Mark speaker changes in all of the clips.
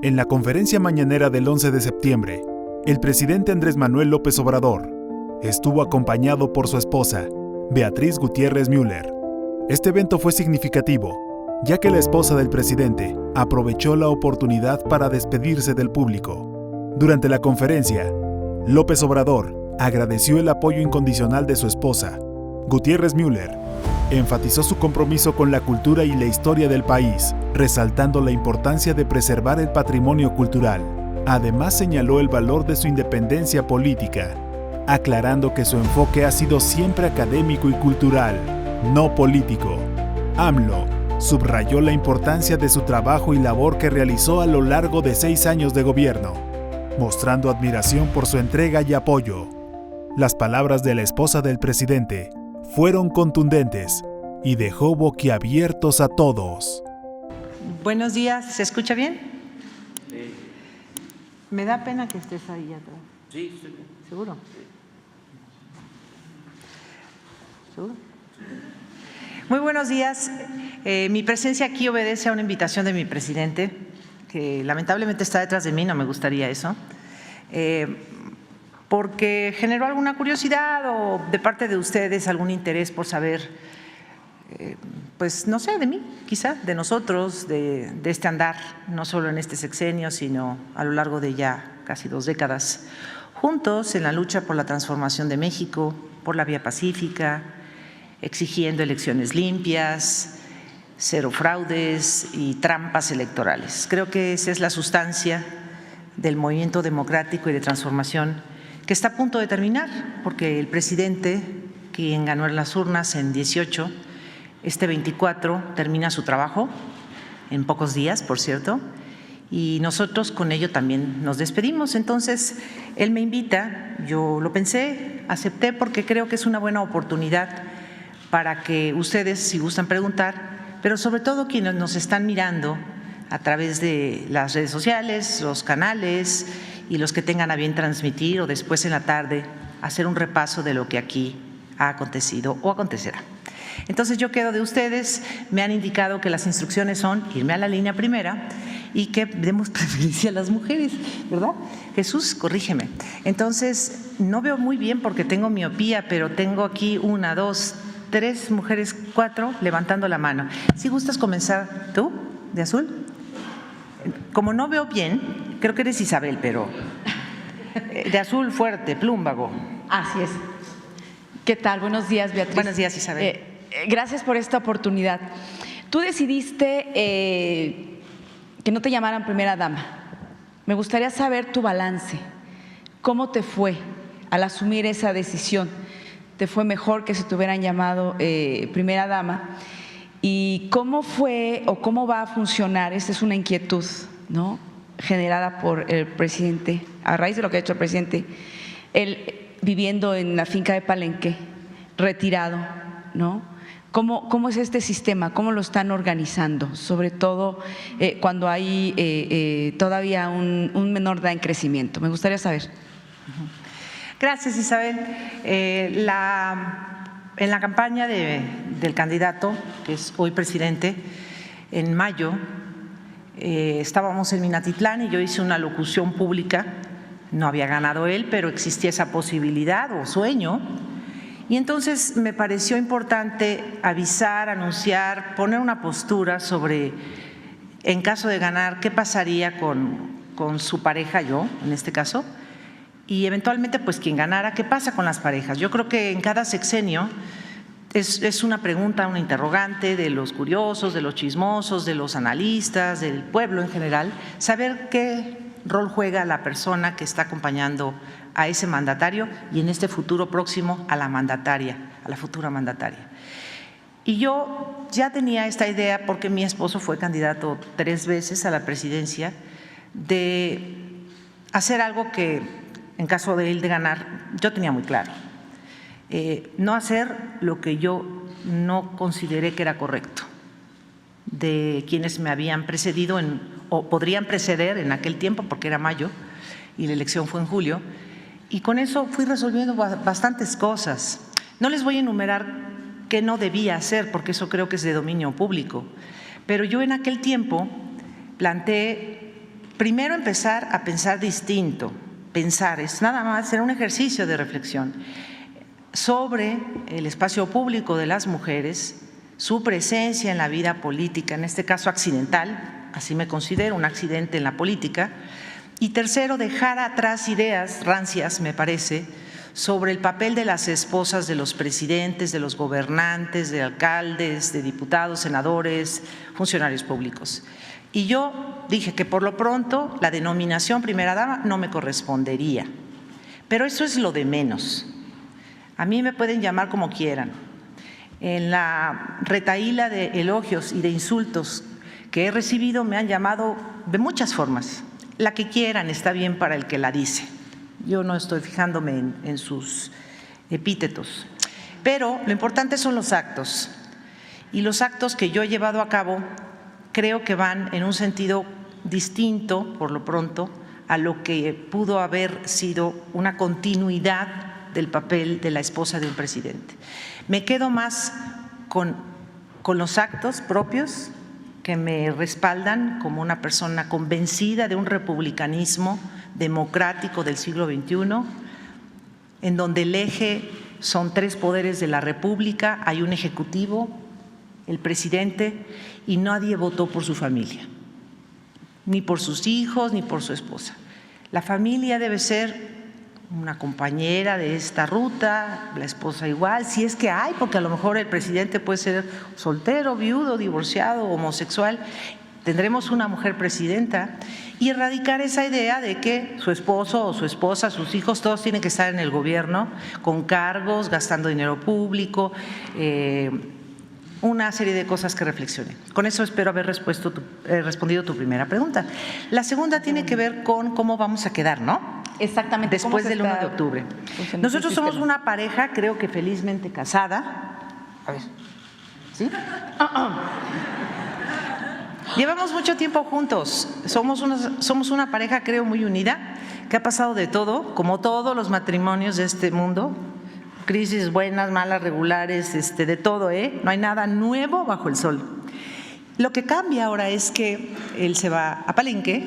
Speaker 1: En la conferencia mañanera del 11 de septiembre, el presidente Andrés Manuel López Obrador estuvo acompañado por su esposa, Beatriz Gutiérrez Müller. Este evento fue significativo, ya que la esposa del presidente aprovechó la oportunidad para despedirse del público. Durante la conferencia, López Obrador agradeció el apoyo incondicional de su esposa, Gutiérrez Müller. Enfatizó su compromiso con la cultura y la historia del país, resaltando la importancia de preservar el patrimonio cultural. Además, señaló el valor de su independencia política, aclarando que su enfoque ha sido siempre académico y cultural, no político. AMLO subrayó la importancia de su trabajo y labor que realizó a lo largo de 6 años de gobierno, mostrando admiración por su entrega y apoyo. Las palabras de la esposa del presidente fueron contundentes y dejó boquiabiertos a todos.
Speaker 2: Buenos días, ¿se escucha bien? Sí. Me da pena que estés ahí atrás.
Speaker 3: Sí, estoy bien.
Speaker 2: ¿Seguro?
Speaker 3: Sí.
Speaker 2: ¿Seguro? Muy buenos días. Mi presencia aquí obedece a una invitación de mi presidente, que lamentablemente está detrás de mí, no me gustaría eso, porque generó alguna curiosidad o de parte de ustedes algún interés por saber, pues no sé, de mí, quizá, de nosotros, de este andar, no solo en este sexenio, sino a lo largo de ya casi 2 décadas, juntos en la lucha por la transformación de México, por la vía pacífica, exigiendo elecciones limpias, cero fraudes y trampas electorales. Creo que esa es la sustancia del movimiento democrático y de transformación que está a punto de terminar, porque el presidente, quien ganó en las urnas en 18, este 24 termina su trabajo, en pocos días, por cierto, y nosotros con ello también nos despedimos. Entonces, él me invita, yo lo pensé, acepté porque creo que es una buena oportunidad para que ustedes, si gustan preguntar, pero sobre todo quienes nos están mirando a través de las redes sociales, los canales y los que tengan a bien transmitir o después en la tarde hacer un repaso de lo que aquí ha acontecido o acontecerá. Entonces yo quedo de ustedes, me han indicado que las instrucciones son irme a la línea primera y que demos preferencia a las mujeres, ¿verdad? Jesús, corrígeme. Entonces no veo muy bien porque tengo miopía, pero tengo aquí 1, 2, 3 mujeres, 4 levantando la mano. Si gustas comenzar tú, de azul. Como no veo bien, creo que eres Isabel, pero de azul fuerte, plúmbago.
Speaker 4: Así es. ¿Qué tal? Buenos días, Beatriz.
Speaker 2: Buenos días, Isabel.
Speaker 4: Gracias por esta oportunidad. Tú decidiste que no te llamaran primera dama. Me gustaría saber tu balance. ¿Cómo te fue al asumir esa decisión? ¿Te fue mejor que si te hubieran llamado primera dama? ¿Y cómo fue o cómo va a funcionar? Esta es una inquietud, ¿no?, generada por el presidente, a raíz de lo que ha hecho el presidente, él viviendo en la finca de Palenque, retirado, ¿no? ¿Cómo es este sistema? ¿Cómo lo están organizando? Sobre todo cuando hay todavía un menor edad en crecimiento. Me gustaría saber.
Speaker 2: Gracias, Isabel. En la campaña del candidato, que es hoy presidente, en mayo, estábamos en Minatitlán y yo hice una locución pública. No había ganado él, pero existía esa posibilidad o sueño. Y entonces me pareció importante avisar, anunciar, poner una postura sobre, en caso de ganar, qué pasaría con su pareja, yo en este caso, y eventualmente pues quien ganara, qué pasa con las parejas. Yo creo que en cada sexenio es una pregunta, una interrogante de los curiosos, de los chismosos, de los analistas, del pueblo en general, saber qué rol juega la persona que está acompañando a ese mandatario y en este futuro próximo a la mandataria, a la futura mandataria. Y yo ya tenía esta idea porque mi esposo fue candidato 3 veces a la presidencia, de hacer algo que en caso de él de ganar yo tenía muy claro, no hacer lo que yo no consideré que era correcto de quienes me habían precedido o podrían preceder en aquel tiempo porque era mayo y la elección fue en julio. Y con eso fui resolviendo bastantes cosas. No les voy a enumerar qué no debía hacer, porque eso creo que es de dominio público, pero yo en aquel tiempo planteé primero empezar a pensar distinto. Pensar es nada más ser un ejercicio de reflexión sobre el espacio público de las mujeres, su presencia en la vida política, en este caso accidental, así me considero, un accidente en la política. Y tercero, dejar atrás ideas rancias, me parece, sobre el papel de las esposas de los presidentes, de los gobernantes, de alcaldes, de diputados, senadores, funcionarios públicos. Y yo dije que por lo pronto la denominación primera dama no me correspondería, pero eso es lo de menos. A mí me pueden llamar como quieran. En la retahíla de elogios y de insultos que he recibido me han llamado de muchas formas. La que quieran está bien para el que la dice. Yo no estoy fijándome en sus epítetos. Pero lo importante son los actos. Y los actos que yo he llevado a cabo creo que van en un sentido distinto, por lo pronto, a lo que pudo haber sido una continuidad del papel de la esposa de un presidente. Me quedo más con los actos propios que me respaldan como una persona convencida de un republicanismo democrático del siglo XXI, en donde el eje son tres poderes de la República, hay un ejecutivo, el presidente, y nadie votó por su familia, ni por sus hijos, ni por su esposa. La familia debe ser una compañera de esta ruta, la esposa igual, si es que hay, porque a lo mejor el presidente puede ser soltero, viudo, divorciado, homosexual. Tendremos una mujer presidenta y erradicar esa idea de que su esposo o su esposa, sus hijos, todos tienen que estar en el gobierno con cargos, gastando dinero público, una serie de cosas que reflexionen. Con eso espero haber respondido tu primera pregunta. La segunda tiene que ver con cómo vamos a quedar, ¿no?
Speaker 4: Exactamente.
Speaker 2: Después del 1 de octubre. Nosotros somos una pareja, creo que felizmente casada. A ver, ¿sí? Llevamos mucho tiempo juntos. Somos una pareja, creo, muy unida, que ha pasado de todo, como todos los matrimonios de este mundo. Crisis buenas, malas, regulares, de todo, No hay nada nuevo bajo el sol. Lo que cambia ahora es que él se va a Palenque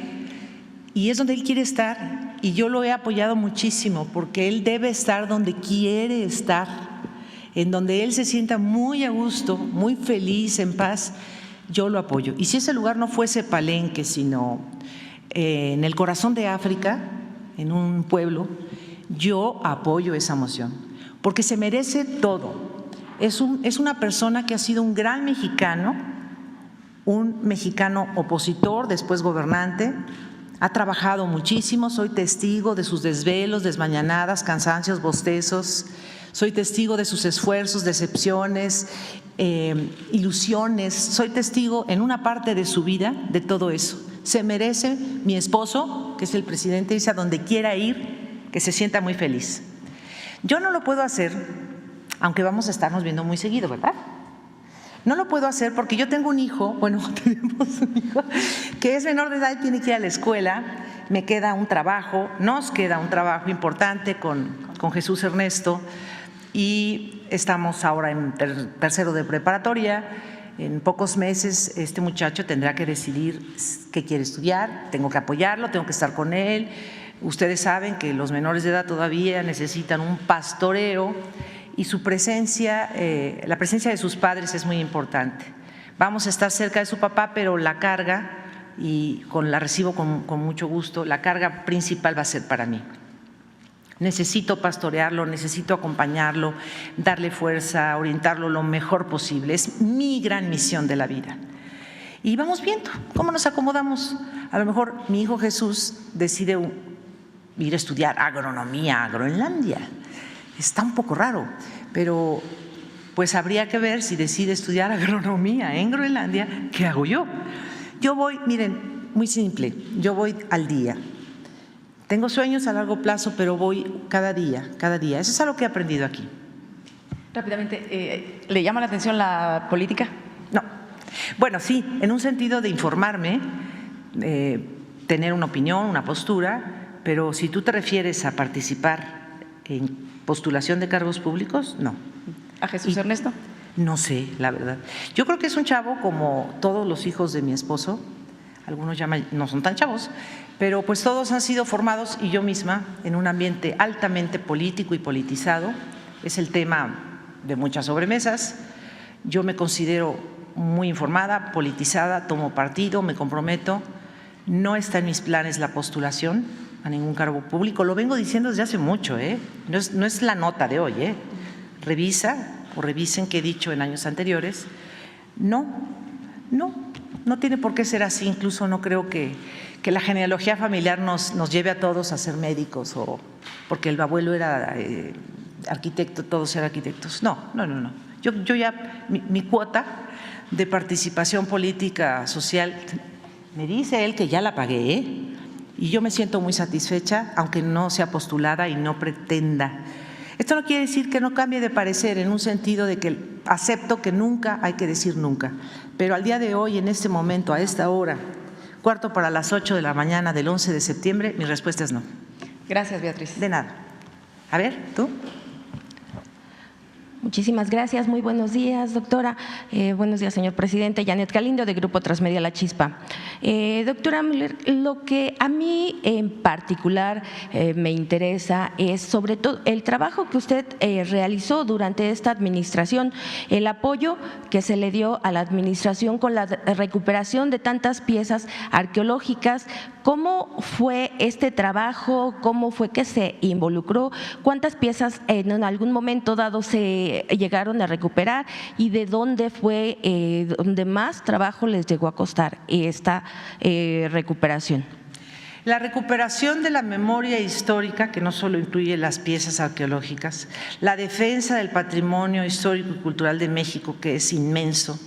Speaker 2: y es donde él quiere estar. Y yo lo he apoyado muchísimo porque él debe estar donde quiere estar, en donde él se sienta muy a gusto, muy feliz, en paz. Yo lo apoyo. Y si ese lugar no fuese Palenque, sino en el corazón de África, en un pueblo, yo apoyo esa moción, porque se merece todo. Es una persona que ha sido un gran mexicano, un mexicano opositor, después gobernante. Ha trabajado muchísimo, soy testigo de sus desvelos, desmañanadas, cansancios, bostezos, soy testigo de sus esfuerzos, decepciones, ilusiones, soy testigo en una parte de su vida de todo eso. Se merece mi esposo, que es el presidente, dice a donde quiera ir, que se sienta muy feliz. Yo no lo puedo hacer, aunque vamos a estarnos viendo muy seguido, ¿verdad? No lo puedo hacer porque yo tengo un hijo, bueno, tenemos un hijo que es menor de edad y tiene que ir a la escuela, me queda un trabajo, nos queda un trabajo importante con Jesús Ernesto y estamos ahora en tercero de preparatoria. En pocos meses este muchacho tendrá que decidir qué quiere estudiar, tengo que apoyarlo, tengo que estar con él. Ustedes saben que los menores de edad todavía necesitan un pastoreo y su presencia, la presencia de sus padres es muy importante. Vamos a estar cerca de su papá, pero la carga, y la recibo con mucho gusto, la carga principal va a ser para mí. Necesito pastorearlo, necesito acompañarlo, darle fuerza, orientarlo lo mejor posible. Es mi gran misión de la vida. Y vamos viendo cómo nos acomodamos. A lo mejor mi hijo Jesús decide ir a estudiar agronomía a Groenlandia. Está un poco raro, pero pues habría que ver si decide estudiar agronomía en Groenlandia, ¿qué hago yo? Yo voy, miren, muy simple, yo voy al día. Tengo sueños a largo plazo, pero voy cada día, cada día. Eso es algo que he aprendido aquí.
Speaker 4: Rápidamente, ¿le llama la atención la política?
Speaker 2: No. Bueno, sí, en un sentido de informarme, tener una opinión, una postura, pero si tú te refieres a participar en postulación de cargos públicos, no.
Speaker 4: ¿A Jesús Ernesto?
Speaker 2: No sé, la verdad. Yo creo que es un chavo como todos los hijos de mi esposo, algunos ya no son tan chavos, pero pues todos han sido formados, y yo misma, en un ambiente altamente político y politizado. Es el tema de muchas sobremesas. Yo me considero muy informada, politizada, tomo partido, me comprometo. No está en mis planes la postulación a ningún cargo público. Lo vengo diciendo desde hace mucho, no es la nota de hoy, revisen qué he dicho en años anteriores. No tiene por qué ser así. Incluso no creo que la genealogía familiar nos lleve a todos a ser médicos, o porque el abuelo era arquitecto, todos eran arquitectos. No. Yo ya, mi cuota de participación política social, me dice él que ya la pagué, y yo me siento muy satisfecha, aunque no sea postulada y no pretenda. Esto no quiere decir que no cambie de parecer, en un sentido de que acepto que nunca hay que decir nunca, pero al día de hoy, en este momento, a esta hora, 7:45 de la mañana del 11 de septiembre, mi respuesta es no.
Speaker 4: Gracias, Beatriz.
Speaker 2: De nada. A ver, ¿tú?
Speaker 3: Muchísimas gracias. Muy buenos días, doctora. Buenos días, señor presidente. Janet Galindo, de Grupo Transmedia La Chispa. Doctora Müller, lo que a mí en particular me interesa es sobre todo el trabajo que usted realizó durante esta administración, el apoyo que se le dio a la administración con la recuperación de tantas piezas arqueológicas. ¿Cómo fue este trabajo? ¿Cómo fue que se involucró? ¿Cuántas piezas en algún momento dado se llegaron a recuperar? ¿Y de dónde fue donde más trabajo les llegó a costar esta recuperación?
Speaker 2: La recuperación de la memoria histórica, que no solo incluye las piezas arqueológicas, la defensa del patrimonio histórico y cultural de México, que es inmenso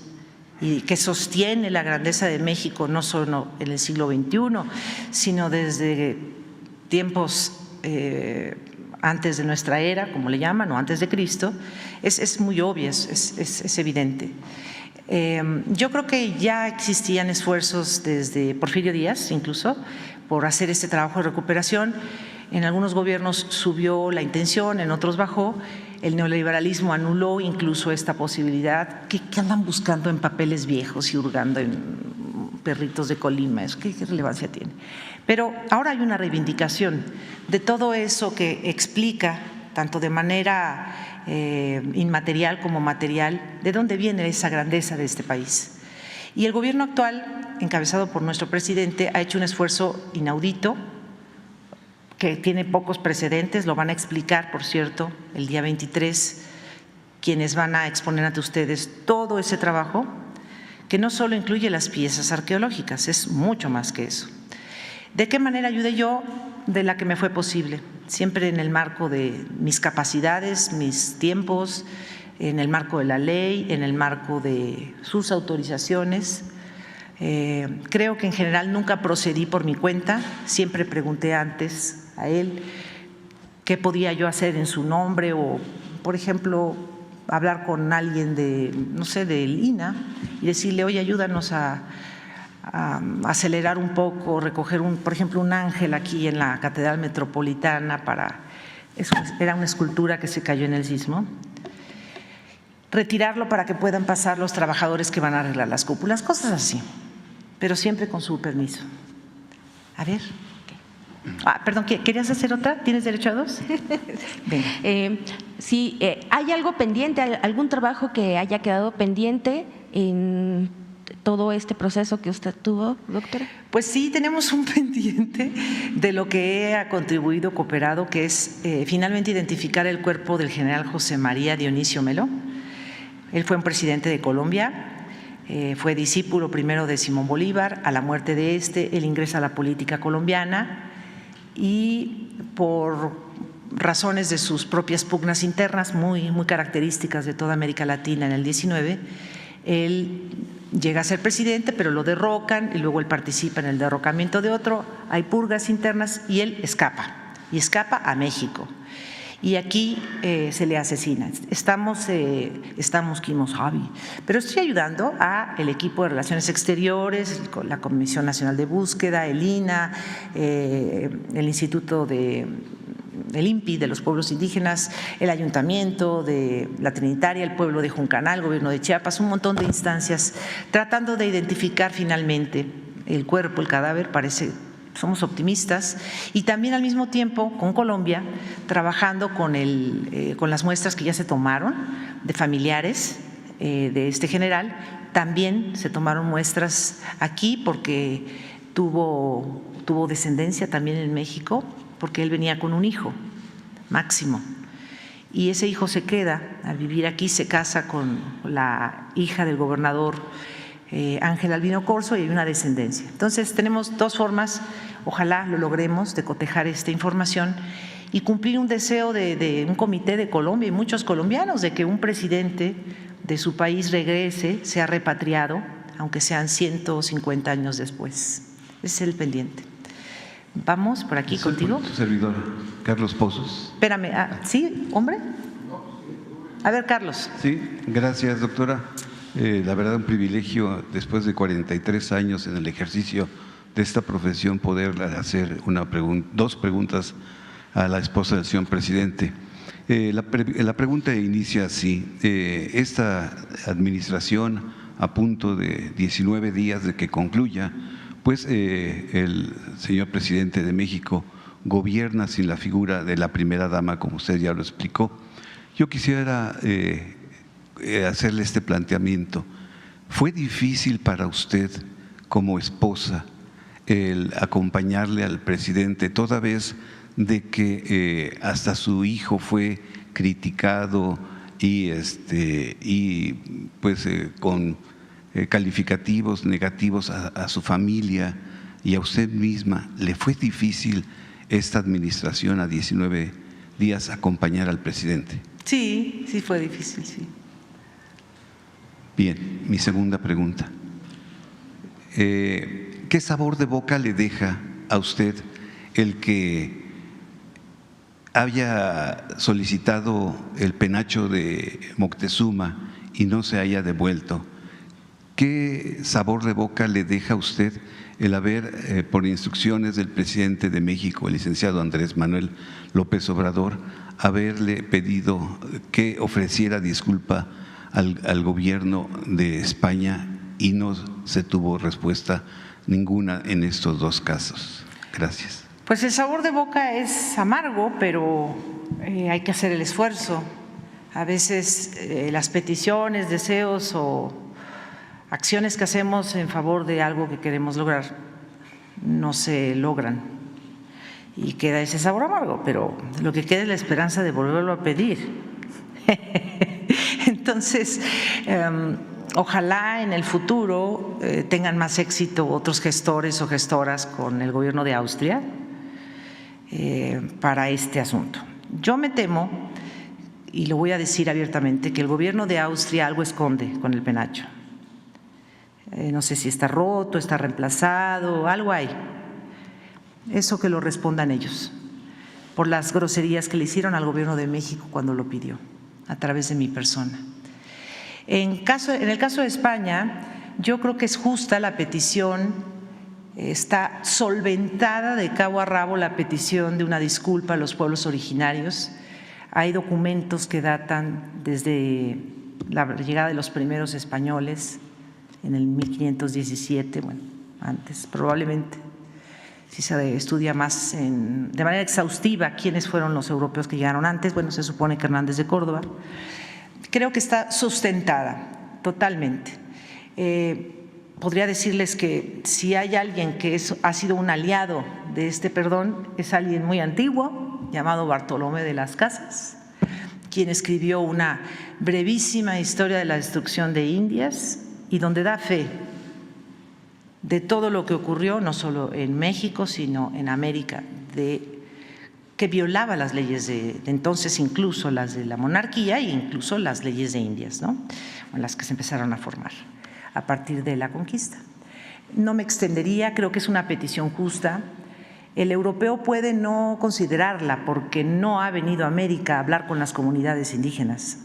Speaker 2: y que sostiene la grandeza de México no solo en el siglo XXI, sino desde tiempos antes de nuestra era, como le llaman, o antes de Cristo, es muy obvio, es evidente. Yo creo que ya existían esfuerzos desde Porfirio Díaz, incluso, por hacer este trabajo de recuperación. En algunos gobiernos subió la intención, en otros bajó. El neoliberalismo anuló incluso esta posibilidad. ¿Qué andan buscando en papeles viejos y hurgando en perritos de Colima? ¿Qué relevancia tiene? Pero ahora hay una reivindicación de todo eso que explica, tanto de manera inmaterial como material, de dónde viene esa grandeza de este país. Y el gobierno actual, encabezado por nuestro presidente, ha hecho un esfuerzo inaudito, que tiene pocos precedentes. Lo van a explicar, por cierto, el día 23, quienes van a exponer ante ustedes todo ese trabajo, que no solo incluye las piezas arqueológicas, es mucho más que eso. ¿De qué manera ayudé yo? De la que me fue posible, siempre en el marco de mis capacidades, mis tiempos, en el marco de la ley, en el marco de sus autorizaciones. Creo que en general nunca procedí por mi cuenta, siempre pregunté antes a él qué podía yo hacer en su nombre, o, por ejemplo, hablar con alguien de, no sé, del INAH y decirle, oye, ayúdanos a acelerar un poco, recoger, por ejemplo, un ángel aquí en la Catedral Metropolitana, era una escultura que se cayó en el sismo, retirarlo para que puedan pasar los trabajadores que van a arreglar las cúpulas, cosas así, pero siempre con su permiso. A ver. Perdón, ¿querías hacer otra? ¿Tienes derecho a dos? Venga.
Speaker 3: Sí, ¿hay algo pendiente, algún trabajo que haya quedado pendiente en todo este proceso que usted tuvo, doctora?
Speaker 2: Pues sí, tenemos un pendiente de lo que ha contribuido, cooperado, que es finalmente identificar el cuerpo del general José María Dionisio Melo. Él fue un presidente de Colombia. Fue discípulo primero de Simón Bolívar. A la muerte de él ingresa a la política colombiana y por razones de sus propias pugnas internas muy características de toda América Latina en el 19, él llega a ser presidente, pero lo derrocan y luego él participa en el derrocamiento de otro, hay purgas internas y él escapa a México. Y aquí se le asesina. Estamos Kimosabi, pero estoy ayudando al equipo de Relaciones Exteriores, con la Comisión Nacional de Búsqueda, el INAH, el Instituto del INPI de los pueblos indígenas, el Ayuntamiento de La Trinitaria, el pueblo de Juncanal, el gobierno de Chiapas, un montón de instancias, tratando de identificar finalmente el cuerpo, el cadáver, parece somos optimistas, y también al mismo tiempo con Colombia, trabajando con las muestras que ya se tomaron de familiares de este general. También se tomaron muestras aquí porque tuvo descendencia también en México, porque él venía con un hijo, Máximo, y ese hijo se queda al vivir aquí, se casa con la hija del gobernador Ángel Albino Corzo, y hay una descendencia. Entonces tenemos dos formas, ojalá lo logremos, de cotejar esta información y cumplir un deseo de un comité de Colombia y muchos colombianos, de que un presidente de su país regrese, sea repatriado, aunque sean 150 años después. Ese es el pendiente. Vamos por aquí contigo.
Speaker 5: Tu servidor, Carlos Pozos.
Speaker 2: Espérame, ¿sí, hombre? A ver, Carlos.
Speaker 5: Sí, gracias, doctora. La verdad, un privilegio, después de 43 años en el ejercicio de esta profesión, poder hacer dos preguntas a la esposa del señor presidente. La pregunta inicia así: esta administración, a punto de 19 días de que concluya, pues el señor presidente de México gobierna sin la figura de la primera dama, como usted ya lo explicó. Yo quisiera hacerle este planteamiento. ¿Fue difícil para usted como esposa el acompañarle al presidente, toda vez de que hasta su hijo fue criticado y pues con calificativos negativos a su familia y a usted misma? ¿Le fue difícil esta administración a 19 días acompañar al presidente?
Speaker 2: Sí, sí fue difícil, sí.
Speaker 5: Bien, mi segunda pregunta. ¿Qué sabor de boca le deja a usted el que haya solicitado el penacho de Moctezuma y no se haya devuelto? ¿Qué sabor de boca le deja a usted el haber, por instrucciones del presidente de México, el licenciado Andrés Manuel López Obrador, haberle pedido que ofreciera disculpa al gobierno de España y no se tuvo respuesta ninguna en estos dos casos? Gracias.
Speaker 2: Pues el sabor de boca es amargo, pero hay que hacer el esfuerzo. A veces las peticiones, deseos o acciones que hacemos en favor de algo que queremos lograr no se logran y queda ese sabor amargo, pero lo que queda es la esperanza de volverlo a pedir. Entonces, ojalá en el futuro tengan más éxito otros gestores o gestoras con el gobierno de Austria para este asunto. Yo me temo, y lo voy a decir abiertamente, que el gobierno de Austria algo esconde con el penacho. No sé si está roto, está reemplazado, algo hay. Eso que lo respondan ellos, por las groserías que le hicieron al gobierno de México cuando lo pidió, a través de mi persona. En el caso de España, yo creo que es justa la petición, está solventada de cabo a rabo la petición de una disculpa a los pueblos originarios. Hay documentos que datan desde la llegada de los primeros españoles en el 1517, bueno, antes probablemente, si se estudia más de manera exhaustiva quiénes fueron los europeos que llegaron antes, bueno, se supone que Hernández de Córdoba. Creo que está sustentada totalmente. Podría decirles que si hay alguien que ha sido un aliado de este perdón, es alguien muy antiguo, llamado Bartolomé de las Casas, quien escribió una brevísima historia de la destrucción de Indias y donde da fe de todo lo que ocurrió, no solo en México, sino en América, que violaba las leyes de entonces, incluso las de la monarquía e incluso las leyes de Indias, ¿no? Las que se empezaron a formar a partir de la conquista. No me extendería, creo que es una petición justa. El europeo puede no considerarla porque no ha venido a América a hablar con las comunidades indígenas,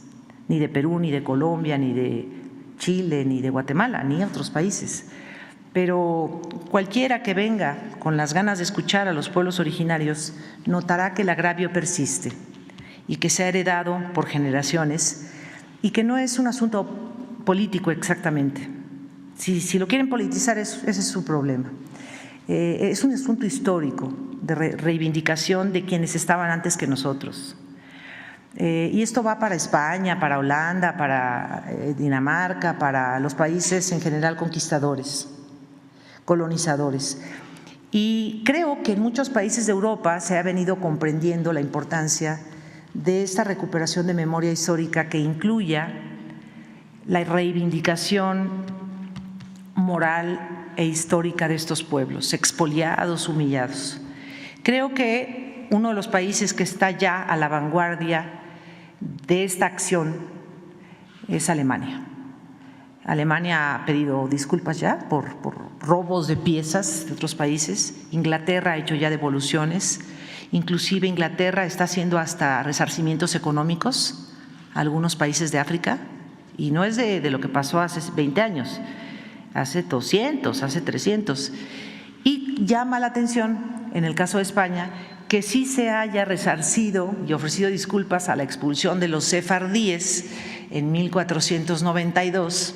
Speaker 2: ni de Perú, ni de Colombia, ni de Chile, ni de Guatemala, ni otros países. Pero cualquiera que venga con las ganas de escuchar a los pueblos originarios notará que el agravio persiste y que se ha heredado por generaciones y que no es un asunto político exactamente. Si lo quieren politizar, ese es su problema. Es un asunto histórico de reivindicación de quienes estaban antes que nosotros. Y esto va para España, para Holanda, para Dinamarca, para los países en general conquistadores, colonizadores. Y creo que en muchos países de Europa se ha venido comprendiendo la importancia de esta recuperación de memoria histórica que incluya la reivindicación moral e histórica de estos pueblos, expoliados, humillados. Creo que uno de los países que está ya a la vanguardia de esta acción es Alemania. Alemania ha pedido disculpas ya por robos de piezas de otros países. Inglaterra ha hecho ya devoluciones. Inclusive Inglaterra está haciendo hasta resarcimientos económicos a algunos países de África. Y no es de lo que pasó hace 20 años, hace 200, hace 300. Y llama la atención, en el caso de España, que sí se haya resarcido y ofrecido disculpas a la expulsión de los sefardíes en 1492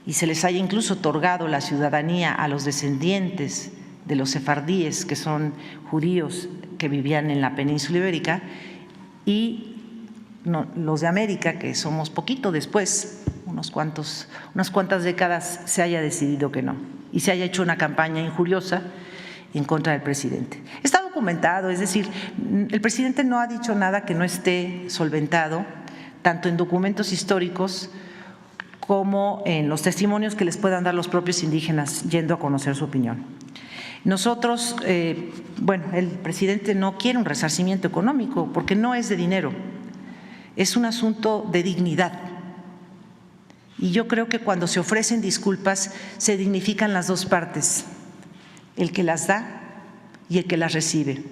Speaker 2: y se les haya incluso otorgado la ciudadanía a los descendientes de los sefardíes, que son judíos que vivían en la península ibérica, y los de América, que somos poquito después, unas cuantas décadas, se haya decidido que no y se haya hecho una campaña injuriosa en contra del presidente. Está documentado, es decir, el presidente no ha dicho nada que no esté solventado, tanto en documentos históricos como en los testimonios que les puedan dar los propios indígenas yendo a conocer su opinión. Nosotros, el presidente no quiere un resarcimiento económico porque no es de dinero, es un asunto de dignidad. Y yo creo que cuando se ofrecen disculpas se dignifican las dos partes, el que las da y el que las recibe.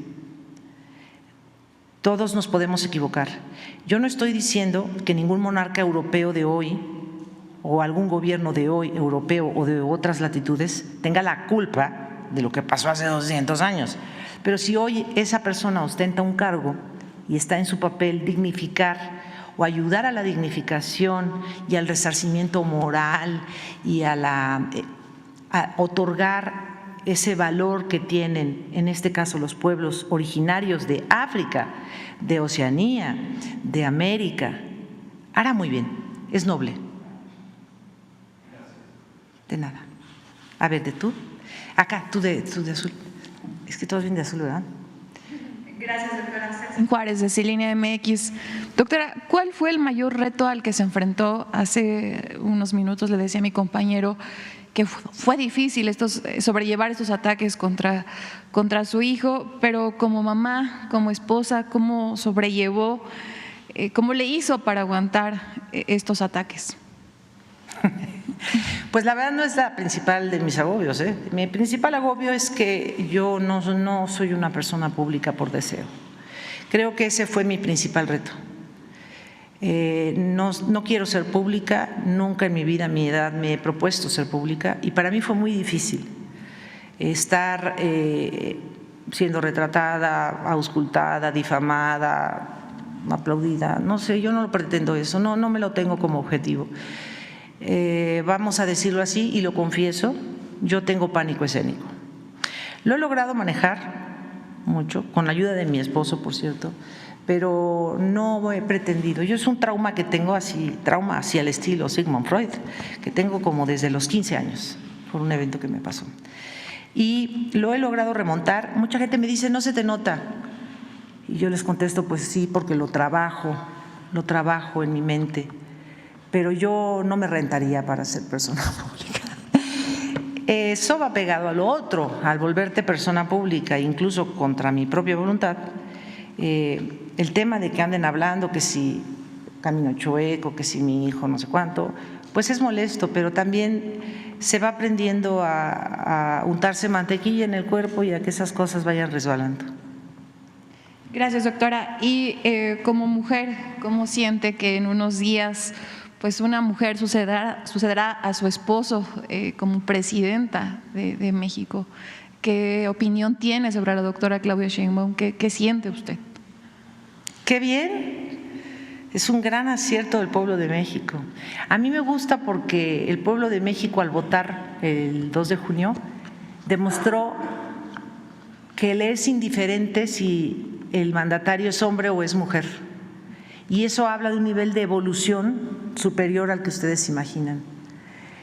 Speaker 2: Todos nos podemos equivocar. Yo no estoy diciendo que ningún monarca europeo de hoy o algún gobierno de hoy europeo o de otras latitudes tenga la culpa de lo que pasó hace 200 años. Pero si hoy esa persona ostenta un cargo y está en su papel dignificar o ayudar a la dignificación y al resarcimiento moral y a otorgar ese valor que tienen, en este caso, los pueblos originarios de África, de Oceanía, de América, hará muy bien, es noble. De nada. A ver, de tú. Acá, tú de azul. Es que todos vienen de azul, ¿verdad?
Speaker 6: Gracias, doctora. Juárez, de Cilinea MX. Doctora, ¿cuál fue el mayor reto al que se enfrentó? Hace unos minutos le decía a mi compañero que fue difícil sobrellevar estos ataques contra su hijo, pero como mamá, como esposa, ¿cómo sobrellevó, cómo le hizo para aguantar estos ataques?
Speaker 2: Pues la verdad no es la principal de mis agobios. Mi principal agobio es que yo no soy una persona pública por deseo. Creo que ese fue mi principal reto. No quiero ser pública, nunca en mi vida, a mi edad, me he propuesto ser pública y para mí fue muy difícil estar siendo retratada, auscultada, difamada, aplaudida. No sé, yo no pretendo eso, no me lo tengo como objetivo. Vamos a decirlo así y lo confieso, yo tengo pánico escénico. Lo he logrado manejar mucho, con la ayuda de mi esposo, por cierto, pero no he pretendido. Yo es un trauma que tengo, trauma hacia el estilo Sigmund Freud, que tengo como desde los 15 años, por un evento que me pasó. Y lo he logrado remontar. Mucha gente me dice, no se te nota. Y yo les contesto, pues sí, porque lo trabajo en mi mente. Pero yo no me rentaría para ser persona pública. Eso va pegado a lo otro, al volverte persona pública, incluso contra mi propia voluntad. El tema de que anden hablando que si camino chueco, que si mi hijo no sé cuánto, pues es molesto, pero también se va aprendiendo a untarse mantequilla en el cuerpo y a que esas cosas vayan resbalando.
Speaker 6: Gracias, doctora. Y como mujer, ¿cómo siente que en unos días pues una mujer sucederá a su esposo como presidenta de México? ¿Qué opinión tiene sobre la doctora Claudia Sheinbaum? ¿Qué siente usted?
Speaker 2: ¡Qué bien! Es un gran acierto del pueblo de México. A mí me gusta porque el pueblo de México, al votar el 2 de junio, demostró que le es indiferente si el mandatario es hombre o es mujer. Y eso habla de un nivel de evolución superior al que ustedes imaginan.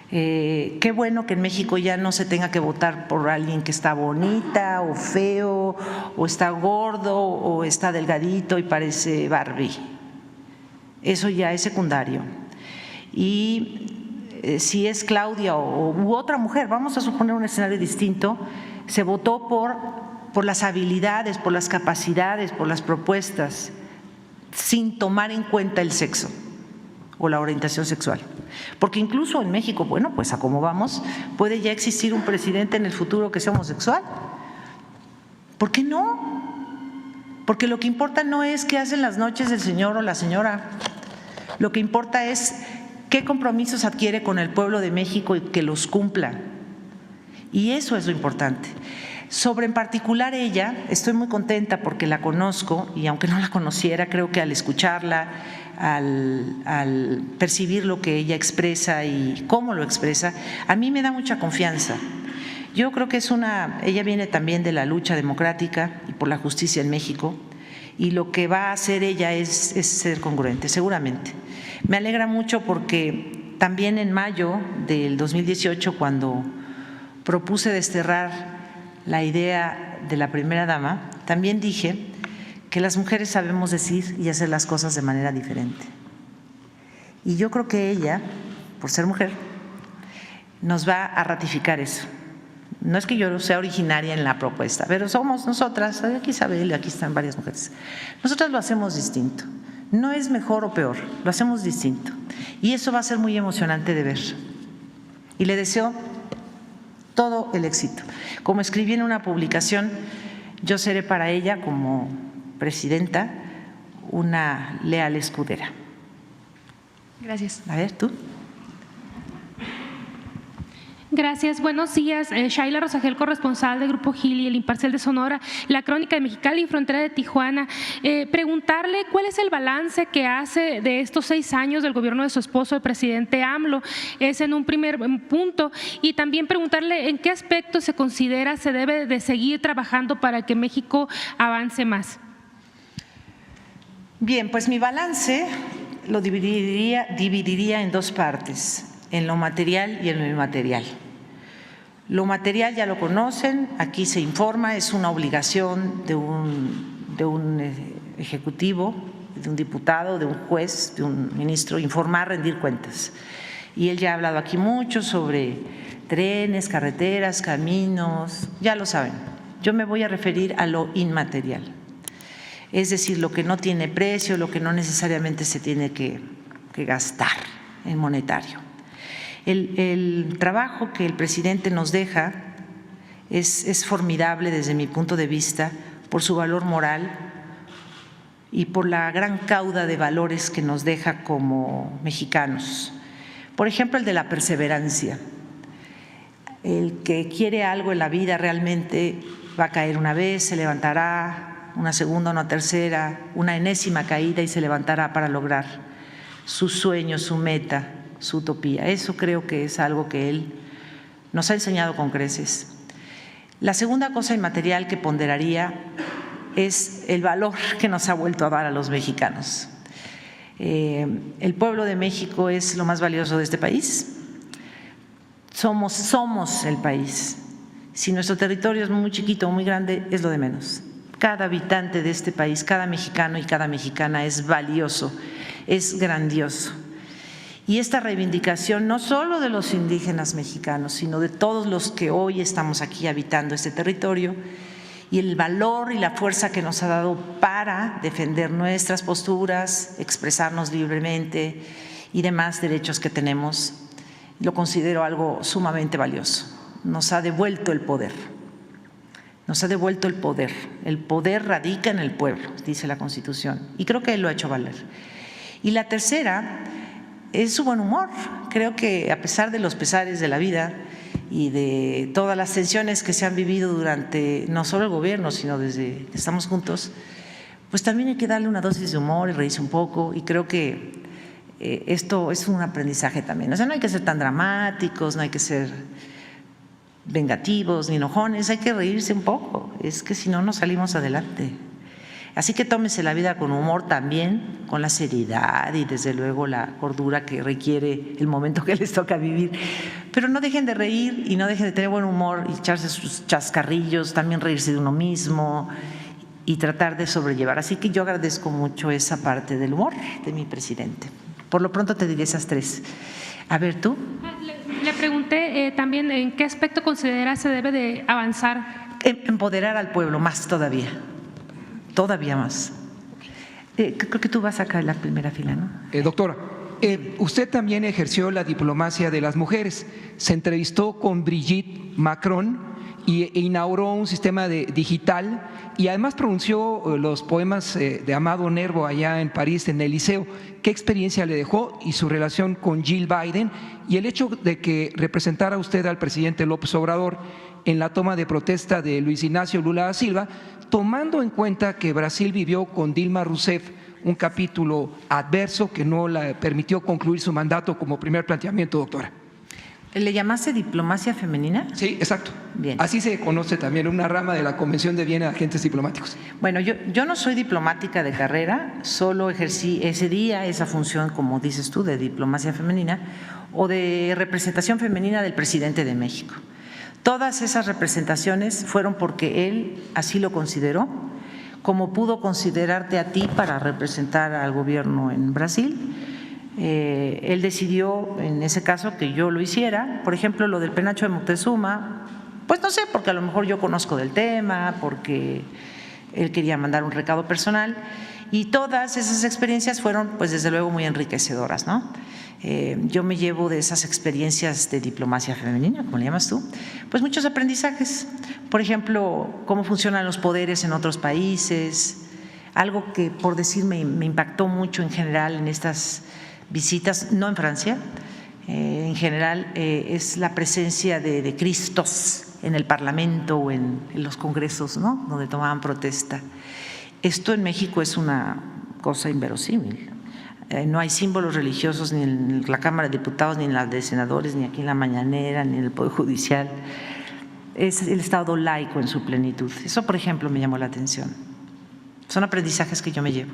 Speaker 2: Qué bueno que en México ya no se tenga que votar por alguien que está bonita o feo, o está gordo o está delgadito y parece Barbie. Eso ya es secundario. Y si es Claudia u otra mujer, vamos a suponer un escenario distinto, se votó por las habilidades, por las capacidades, por las propuestas, sin tomar en cuenta el sexo o la orientación sexual. Porque incluso en México, bueno, pues a cómo vamos, puede ya existir un presidente en el futuro que sea homosexual. ¿Por qué no? Porque lo que importa no es qué hacen las noches el señor o la señora. Lo que importa es qué compromisos adquiere con el pueblo de México y que los cumpla. Y eso es lo importante. Sobre en particular ella, estoy muy contenta porque la conozco y aunque no la conociera, creo que al escucharla, al percibir lo que ella expresa y cómo lo expresa, a mí me da mucha confianza. Yo creo que ella viene también de la lucha democrática y por la justicia en México, y lo que va a hacer ella es ser congruente, seguramente. Me alegra mucho porque también en mayo del 2018, cuando propuse desterrar la idea de la primera dama, también dije que las mujeres sabemos decir y hacer las cosas de manera diferente. Y yo creo que ella, por ser mujer, nos va a ratificar eso. No es que yo sea originaria en la propuesta, pero somos nosotras, aquí Isabel, aquí están varias mujeres, nosotras lo hacemos distinto. No es mejor o peor, lo hacemos distinto. Y eso va a ser muy emocionante de ver. Y le deseo todo el éxito. Como escribí en una publicación, yo seré para ella como presidenta una leal escudera.
Speaker 6: Gracias.
Speaker 2: A ver, tú.
Speaker 7: Gracias. Buenos días. Shaila Rosagel, corresponsal del Grupo Gili, El Imparcial de Sonora, La Crónica de Mexicali y Frontera de Tijuana. Preguntarle cuál es el balance que hace de estos 6 años del gobierno de su esposo, el presidente AMLO. Es en un primer punto. Y también preguntarle en qué aspecto se considera se debe de seguir trabajando para que México avance más.
Speaker 2: Bien, pues mi balance lo dividiría en 2 partes, en lo material y en lo inmaterial. Lo material ya lo conocen, aquí se informa, es una obligación de un ejecutivo, de un diputado, de un juez, de un ministro, informar, rendir cuentas. Y él ya ha hablado aquí mucho sobre trenes, carreteras, caminos, ya lo saben. Yo me voy a referir a lo inmaterial, es decir, lo que no tiene precio, lo que no necesariamente se tiene que gastar en monetario. El trabajo que el presidente nos deja es formidable desde mi punto de vista por su valor moral y por la gran cauda de valores que nos deja como mexicanos. Por ejemplo, el de la perseverancia. El que quiere algo en la vida realmente va a caer una vez, se levantará, una segunda, una tercera, una enésima caída y se levantará para lograr su sueño, su meta, su utopía. Eso creo que es algo que él nos ha enseñado con creces. La segunda cosa inmaterial que ponderaría es el valor que nos ha vuelto a dar a los mexicanos. El pueblo de México es lo más valioso de este país. Somos el país. Si nuestro territorio es muy chiquito o muy grande, es lo de menos. Cada habitante de este país, cada mexicano y cada mexicana es valioso, es grandioso. Y esta reivindicación no solo de los indígenas mexicanos, sino de todos los que hoy estamos aquí habitando este territorio, y el valor y la fuerza que nos ha dado para defender nuestras posturas, expresarnos libremente y demás derechos que tenemos, lo considero algo sumamente valioso. Nos ha devuelto el poder. Nos ha devuelto el poder. El poder radica en el pueblo, dice la Constitución, y creo que él lo ha hecho valer. Y la tercera es su buen humor. Creo que a pesar de los pesares de la vida y de todas las tensiones que se han vivido durante no solo el gobierno, sino desde que estamos juntos, pues también hay que darle una dosis de humor y reírse un poco, y creo que esto es un aprendizaje también. O sea, no hay que ser tan dramáticos, no hay que ser vengativos ni enojones, hay que reírse un poco, es que si no, no salimos adelante. Así que tómese la vida con humor también, con la seriedad y desde luego la cordura que requiere el momento que les toca vivir. Pero no dejen de reír y no dejen de tener buen humor y echarse sus chascarrillos, también reírse de uno mismo y tratar de sobrellevar. Así que yo agradezco mucho esa parte del humor de mi presidente. Por lo pronto te diré esas tres. A ver, ¿tú?
Speaker 7: Le pregunté también en qué aspecto considera se debe de avanzar.
Speaker 2: Empoderar al pueblo más todavía más. Creo que tú vas acá en la primera fila, ¿no?
Speaker 8: Doctora, usted también ejerció la diplomacia de las mujeres. Se entrevistó con Brigitte Macron e inauguró un sistema digital y además pronunció los poemas de Amado Nervo allá en París, en el Liceo. ¿Qué experiencia le dejó y su relación con Jill Biden y el hecho de que representara usted al presidente López Obrador en la toma de protesta de Luis Ignacio Lula da Silva, tomando en cuenta que Brasil vivió con Dilma Rousseff un capítulo adverso que no le permitió concluir su mandato como primer planteamiento, doctora?
Speaker 2: ¿Le llamaste diplomacia femenina?
Speaker 8: Sí, exacto.
Speaker 2: Bien.
Speaker 8: Así se conoce también, una rama de la Convención de Viena de Agentes Diplomáticos.
Speaker 2: Bueno, yo no soy diplomática de carrera, solo ejercí ese día esa función, como dices tú, de diplomacia femenina o de representación femenina del presidente de México. Todas esas representaciones fueron porque él así lo consideró, como pudo considerarte a ti para representar al gobierno en Brasil. Él decidió en ese caso que yo lo hiciera. Por ejemplo, lo del penacho de Moctezuma, pues no sé, porque a lo mejor yo conozco del tema, porque él quería mandar un recado personal, y todas esas experiencias fueron pues desde luego muy enriquecedoras, ¿no? Yo me llevo de esas experiencias de diplomacia femenina, como le llamas tú, pues muchos aprendizajes. Por ejemplo, cómo funcionan los poderes en otros países, algo que por decir me impactó mucho en general en estas visitas, no en Francia, en general es la presencia de cristos en el Parlamento o en los congresos, ¿no?, donde tomaban protesta. Esto en México es una cosa inverosímil. No hay símbolos religiosos ni en la Cámara de Diputados, ni en la de senadores, ni aquí en la mañanera, ni en el Poder Judicial. Es el Estado laico en su plenitud. Eso, por ejemplo, me llamó la atención. Son aprendizajes que yo me llevo.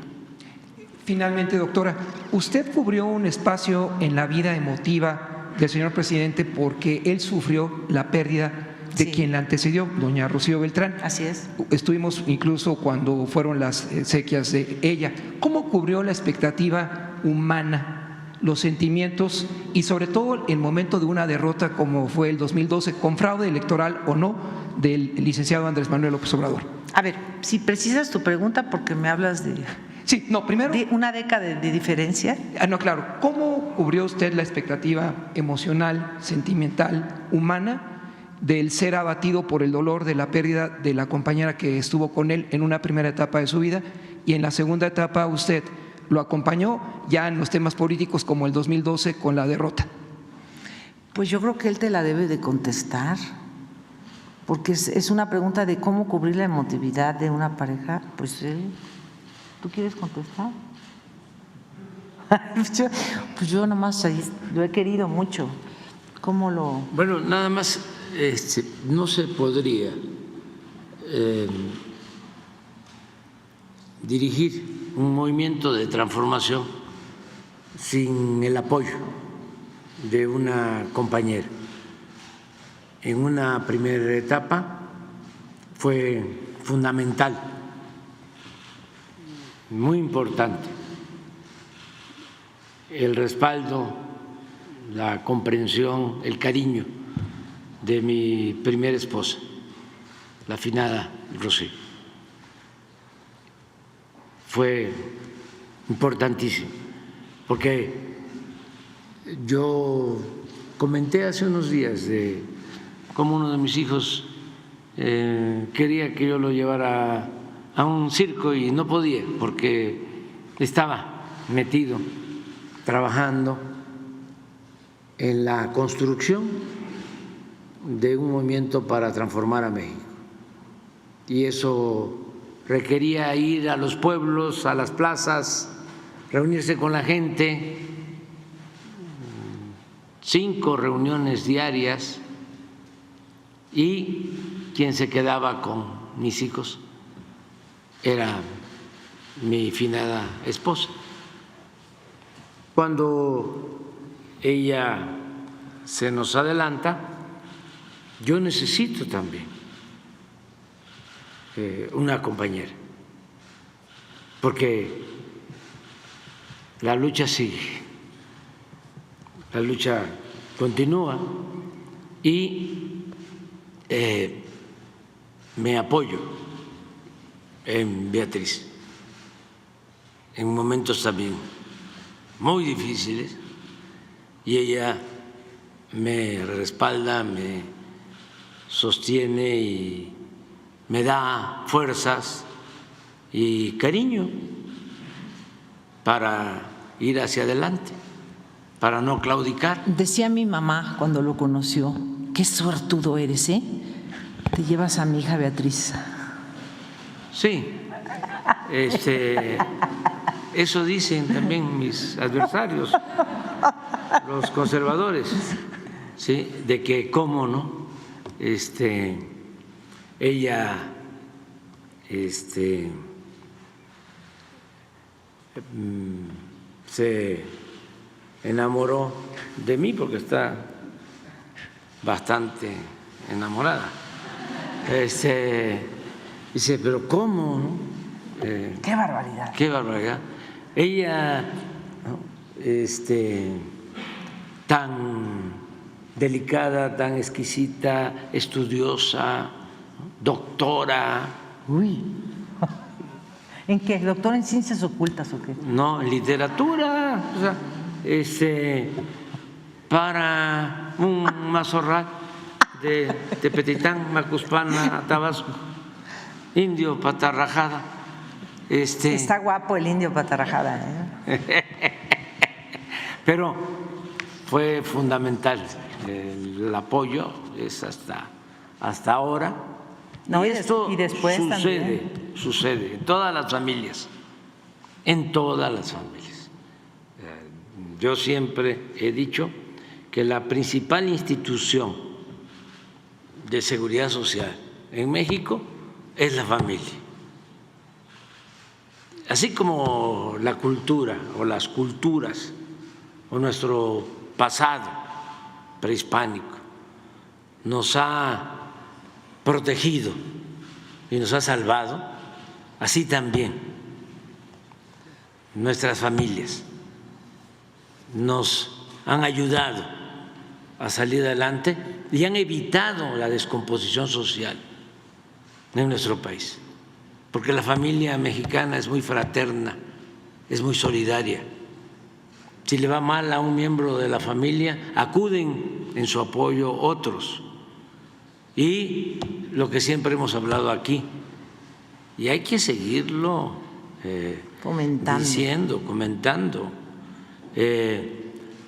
Speaker 8: Finalmente, doctora, usted cubrió un espacio en la vida emotiva del señor presidente porque él sufrió la pérdida de quien la antecedió, doña Rocío Beltrán.
Speaker 2: Así es.
Speaker 8: Estuvimos incluso cuando fueron las exequias de ella. ¿Cómo cubrió la expectativa humana, los sentimientos y sobre todo el momento de una derrota como fue el 2012, con fraude electoral o no, del licenciado Andrés Manuel López Obrador?
Speaker 2: A ver, si precisas tu pregunta porque me hablas de…
Speaker 8: Sí, no, primero…
Speaker 2: ¿De una década de diferencia?
Speaker 8: No, claro. ¿Cómo cubrió usted la expectativa emocional, sentimental, humana del ser abatido por el dolor de la pérdida de la compañera que estuvo con él en una primera etapa de su vida y en la segunda etapa usted lo acompañó ya en los temas políticos como el 2012 con la derrota?
Speaker 2: Pues yo creo que él te la debe de contestar, porque es una pregunta de cómo cubrir la emotividad de una pareja. Pues él… ¿Tú quieres contestar? Pues yo nomás lo he querido mucho. ¿Cómo lo…?
Speaker 9: Bueno, nada más, no se podría dirigir un movimiento de transformación sin el apoyo de una compañera. En una primera etapa fue fundamental, muy importante, el respaldo, la comprensión, el cariño de mi primera esposa, la finada Rocío. Fue importantísimo, porque yo comenté hace unos días de cómo uno de mis hijos quería que yo lo llevara a un circo y no podía porque estaba metido trabajando en la construcción de un movimiento para transformar a México. Y eso requería ir a los pueblos, a las plazas, reunirse con la gente, 5 reuniones diarias, y quien se quedaba con mis hijos era mi finada esposa. Cuando ella se nos adelanta, yo necesito también una compañera, porque la lucha sigue, la lucha continúa y me apoyo en Beatriz en momentos también muy difíciles y ella me respalda, me sostiene y me da fuerzas y cariño para ir hacia adelante, para no claudicar.
Speaker 2: Decía mi mamá cuando lo conoció, qué suertudo eres, ¿eh? Te llevas a mi hija Beatriz.
Speaker 9: Sí, eso dicen también mis adversarios, los conservadores, ¿sí? De que cómo no, ella se enamoró de mí porque está bastante enamorada. Dice, pero ¿cómo? ¿No?
Speaker 2: ¡Qué barbaridad!
Speaker 9: ¡Qué barbaridad! Ella, ¿no? Tan delicada, tan exquisita, estudiosa, ¿no? Doctora.
Speaker 2: Uy. ¿En qué? ¿Doctora en ciencias ocultas o qué?
Speaker 9: No, en literatura. O sea, para un mazorral de Tepetitán, Macuspana, Tabasco, indio patarrajada.
Speaker 2: Está guapo el indio patarrajada, ¿eh?
Speaker 9: Pero fue fundamental el apoyo, es hasta ahora.
Speaker 2: No,
Speaker 9: y esto
Speaker 2: y después
Speaker 9: sucede en todas las familias, en todas las familias. Yo siempre he dicho que la principal institución de seguridad social en México es la familia. Así como la cultura o las culturas o nuestro pasado prehispánico nos ha protegido y nos ha salvado, así también nuestras familias nos han ayudado a salir adelante y han evitado la descomposición social en nuestro país, porque la familia mexicana es muy fraterna, es muy solidaria. Si le va mal a un miembro de la familia, acuden en su apoyo otros. Y lo que siempre hemos hablado aquí, y hay que seguirlo comentando.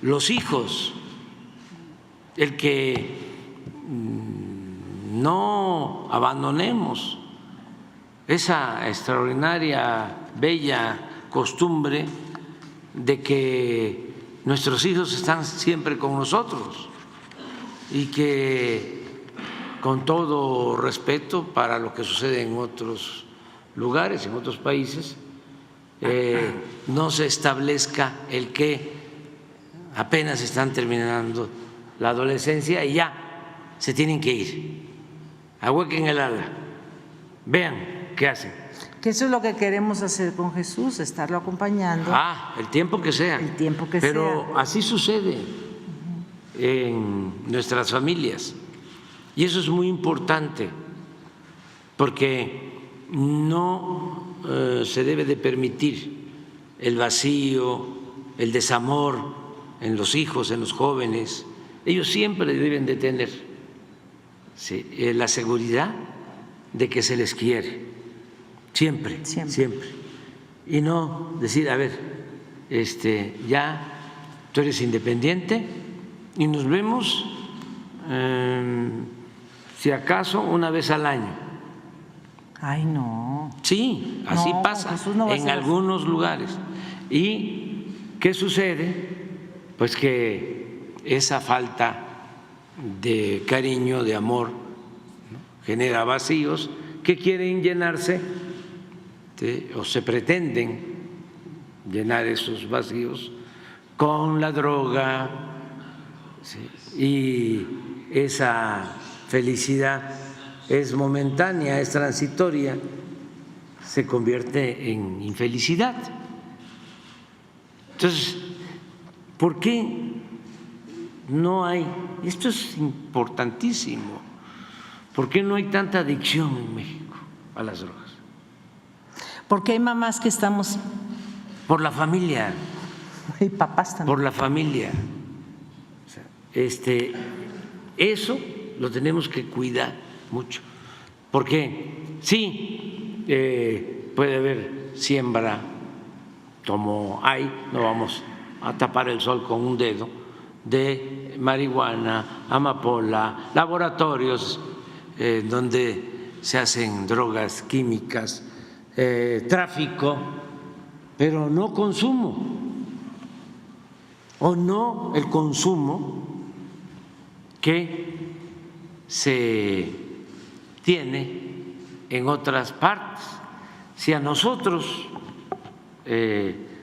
Speaker 9: Los hijos, el que no abandonemos esa extraordinaria, bella costumbre de que nuestros hijos están siempre con nosotros y que, con todo respeto para lo que sucede en otros lugares, en otros países, no se establezca el que apenas están terminando la adolescencia y ya se tienen que ir. Ahuequen el ala, vean qué hacen.
Speaker 2: Que eso es lo que queremos hacer con Jesús, estarlo acompañando.
Speaker 9: El tiempo que sea.
Speaker 2: El tiempo que
Speaker 9: Pero
Speaker 2: sea.
Speaker 9: así sucede en nuestras familias. Y eso es muy importante, porque no se debe de permitir el vacío, el desamor en los hijos, en los jóvenes. Ellos siempre deben de tener la seguridad de que se les quiere, siempre. Y no decir, a ver, ya tú eres independiente y nos vemos si acaso una vez al año.
Speaker 2: Ay, no.
Speaker 9: Sí, así
Speaker 2: no,
Speaker 9: pasa en algunos lugares. ¿Y qué sucede? Pues que esa falta de cariño, de amor, genera vacíos que quieren llenarse, ¿sí?, o se pretenden llenar esos vacíos con la droga, ¿sí?, y esa felicidad es momentánea, es transitoria, se convierte en infelicidad. Entonces, ¿por qué no hay? Esto es importantísimo. ¿Por qué no hay tanta adicción en México a las drogas?
Speaker 2: Porque hay mamás que estamos…
Speaker 9: Por la familia.
Speaker 2: Y papás también.
Speaker 9: Por la familia. O sea, eso lo tenemos que cuidar mucho. Porque sí, puede haber siembra como hay, no vamos a tapar el sol con un dedo, de marihuana, amapola, laboratorios donde se hacen drogas químicas, tráfico, pero no consumo, o no el consumo que se tiene en otras partes. Si a nosotros,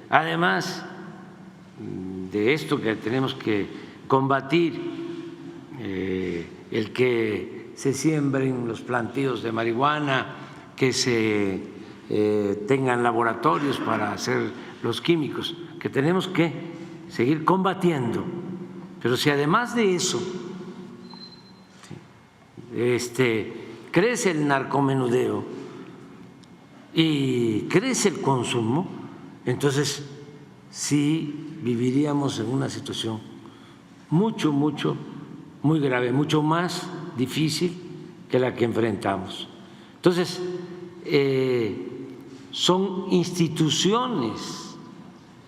Speaker 9: además de esto que tenemos que combatir, el que se siembren los plantíos de marihuana, que se tengan laboratorios para hacer los químicos, que tenemos que seguir combatiendo. Pero si además de eso crece el narcomenudeo y crece el consumo, entonces sí viviríamos en una situación muy grave, mucho más difícil que la que enfrentamos. Entonces, son instituciones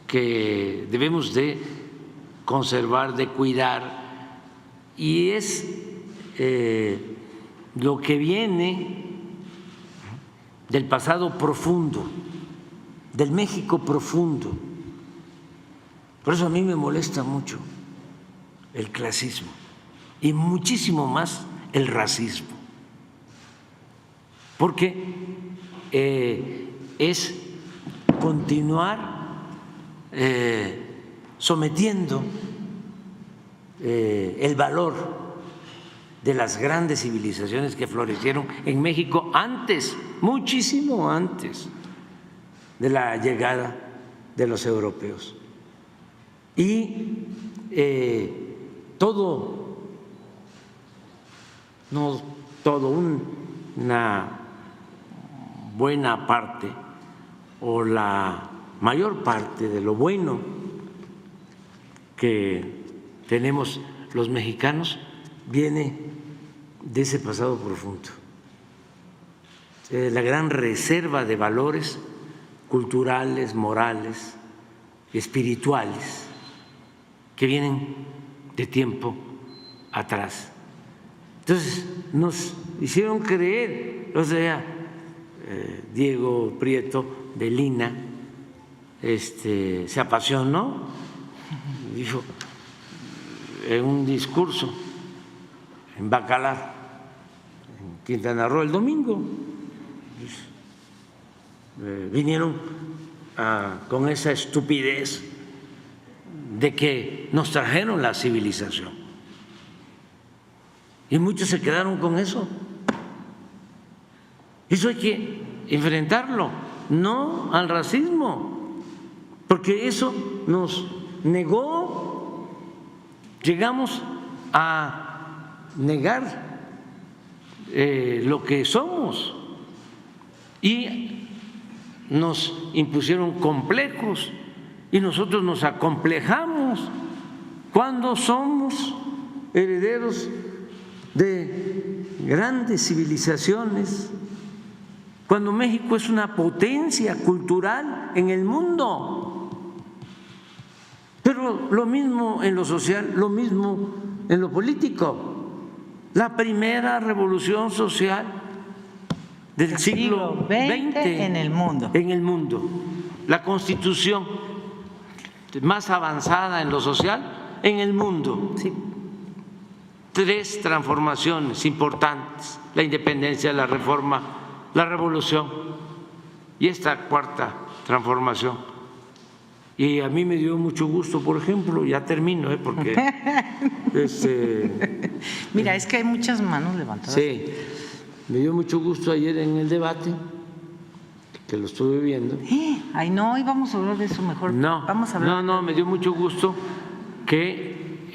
Speaker 9: que debemos de conservar, de cuidar, y es lo que viene del pasado profundo, del México profundo. Por eso a mí me molesta mucho el clasismo y muchísimo más el racismo, porque es continuar sometiendo el valor de las grandes civilizaciones que florecieron en México antes, muchísimo antes de la llegada de los europeos. Y una buena parte o la mayor parte de lo bueno que tenemos los mexicanos viene de ese pasado profundo, la gran reserva de valores culturales, morales, espirituales que vienen de tiempo atrás. Entonces nos hicieron creer, o sea, Diego Prieto de Lina se apasionó, dijo en un discurso en Bacalar, en Quintana Roo, el domingo, vinieron con esa estupidez de que nos trajeron la civilización, y muchos se quedaron con eso. Eso hay que enfrentarlo, no al racismo, porque eso nos negó, llegamos a negar lo que somos y nos impusieron complejos, y nosotros nos acomplejamos cuando somos herederos de grandes civilizaciones, cuando México es una potencia cultural en el mundo. Pero lo mismo en lo social, lo mismo en lo político. La primera revolución social del siglo XX
Speaker 2: en el mundo.
Speaker 9: En el mundo. La constitución más avanzada en lo social en el mundo.
Speaker 2: Sí.
Speaker 9: 3 transformaciones importantes: la independencia, la reforma, la revolución y esta 4ª transformación. Y a mí me dio mucho gusto, por ejemplo, ya termino, porque…
Speaker 2: Mira, es que hay muchas manos levantadas.
Speaker 9: Sí, me dio mucho gusto ayer en el debate, que lo estuve viendo.
Speaker 2: Ay, no, íbamos a hablar de eso mejor.
Speaker 9: No,
Speaker 2: vamos a hablar.
Speaker 9: no, me dio mucho gusto que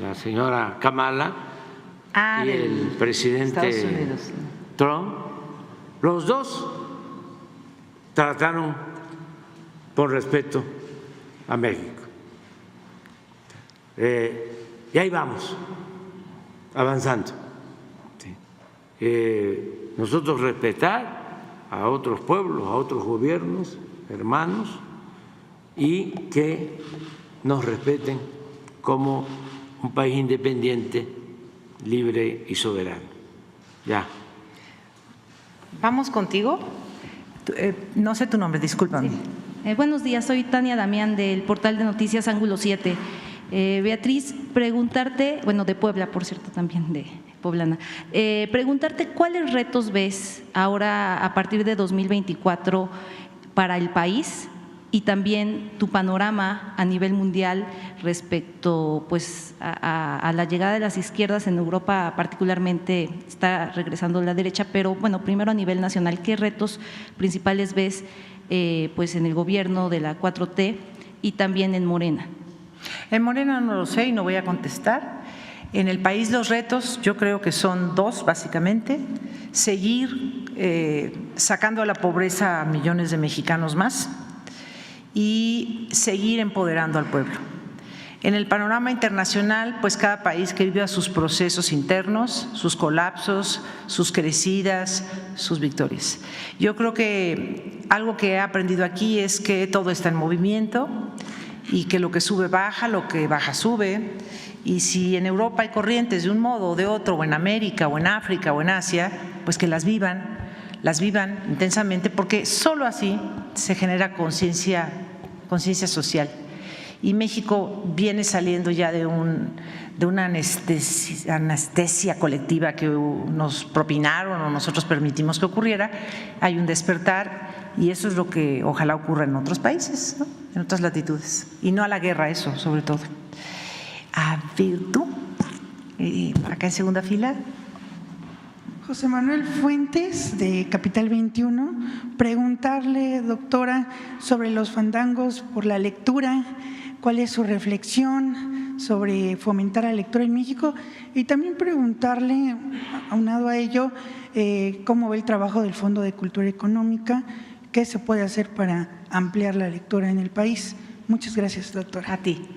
Speaker 9: la señora Kamala y el presidente Trump, los dos trataron con respeto a México. Y ahí vamos, avanzando. Nosotros respetar a otros pueblos, a otros gobiernos, hermanos, y que nos respeten como un país independiente, libre y soberano. Ya.
Speaker 2: Vamos contigo. No sé tu nombre, discúlpame.
Speaker 10: Sí. Buenos días, soy Tania Damián del portal de noticias Ángulo 7. Beatriz, preguntarte, bueno, de Puebla, por cierto, también de poblana, preguntarte cuáles retos ves ahora a partir de 2024 para el país y también tu panorama a nivel mundial respecto pues a la llegada de las izquierdas en Europa, particularmente está regresando la derecha, pero bueno, primero a nivel nacional, ¿qué retos principales ves pues en el gobierno de la 4T y también en Morena?
Speaker 2: En Morena no lo sé y no voy a contestar. En el país los retos yo creo que son 2 básicamente: seguir sacando a la pobreza a millones de mexicanos más y seguir empoderando al pueblo. En el panorama internacional, pues cada país que vive sus procesos internos, sus colapsos, sus crecidas, sus victorias. Yo creo que algo que he aprendido aquí es que todo está en movimiento y que lo que sube baja, lo que baja sube. Y si en Europa hay corrientes de un modo o de otro, o en América, o en África, o en Asia, pues que las vivan intensamente, porque solo así se genera conciencia social. Y México viene saliendo ya de una anestesia colectiva que nos propinaron o nosotros permitimos que ocurriera. Hay un despertar y eso es lo que ojalá ocurra en otros países, ¿no? En otras latitudes, y no a la guerra, eso sobre todo. A ver, tú, acá en segunda fila.
Speaker 11: José Manuel Fuentes, de Capital 21, preguntarle, doctora, sobre los fandangos por la lectura, cuál es su reflexión sobre fomentar la lectura en México, y también preguntarle, aunado a ello, cómo ve el trabajo del Fondo de Cultura Económica, qué se puede hacer para ampliar la lectura en el país. Muchas gracias, doctora.
Speaker 2: A ti.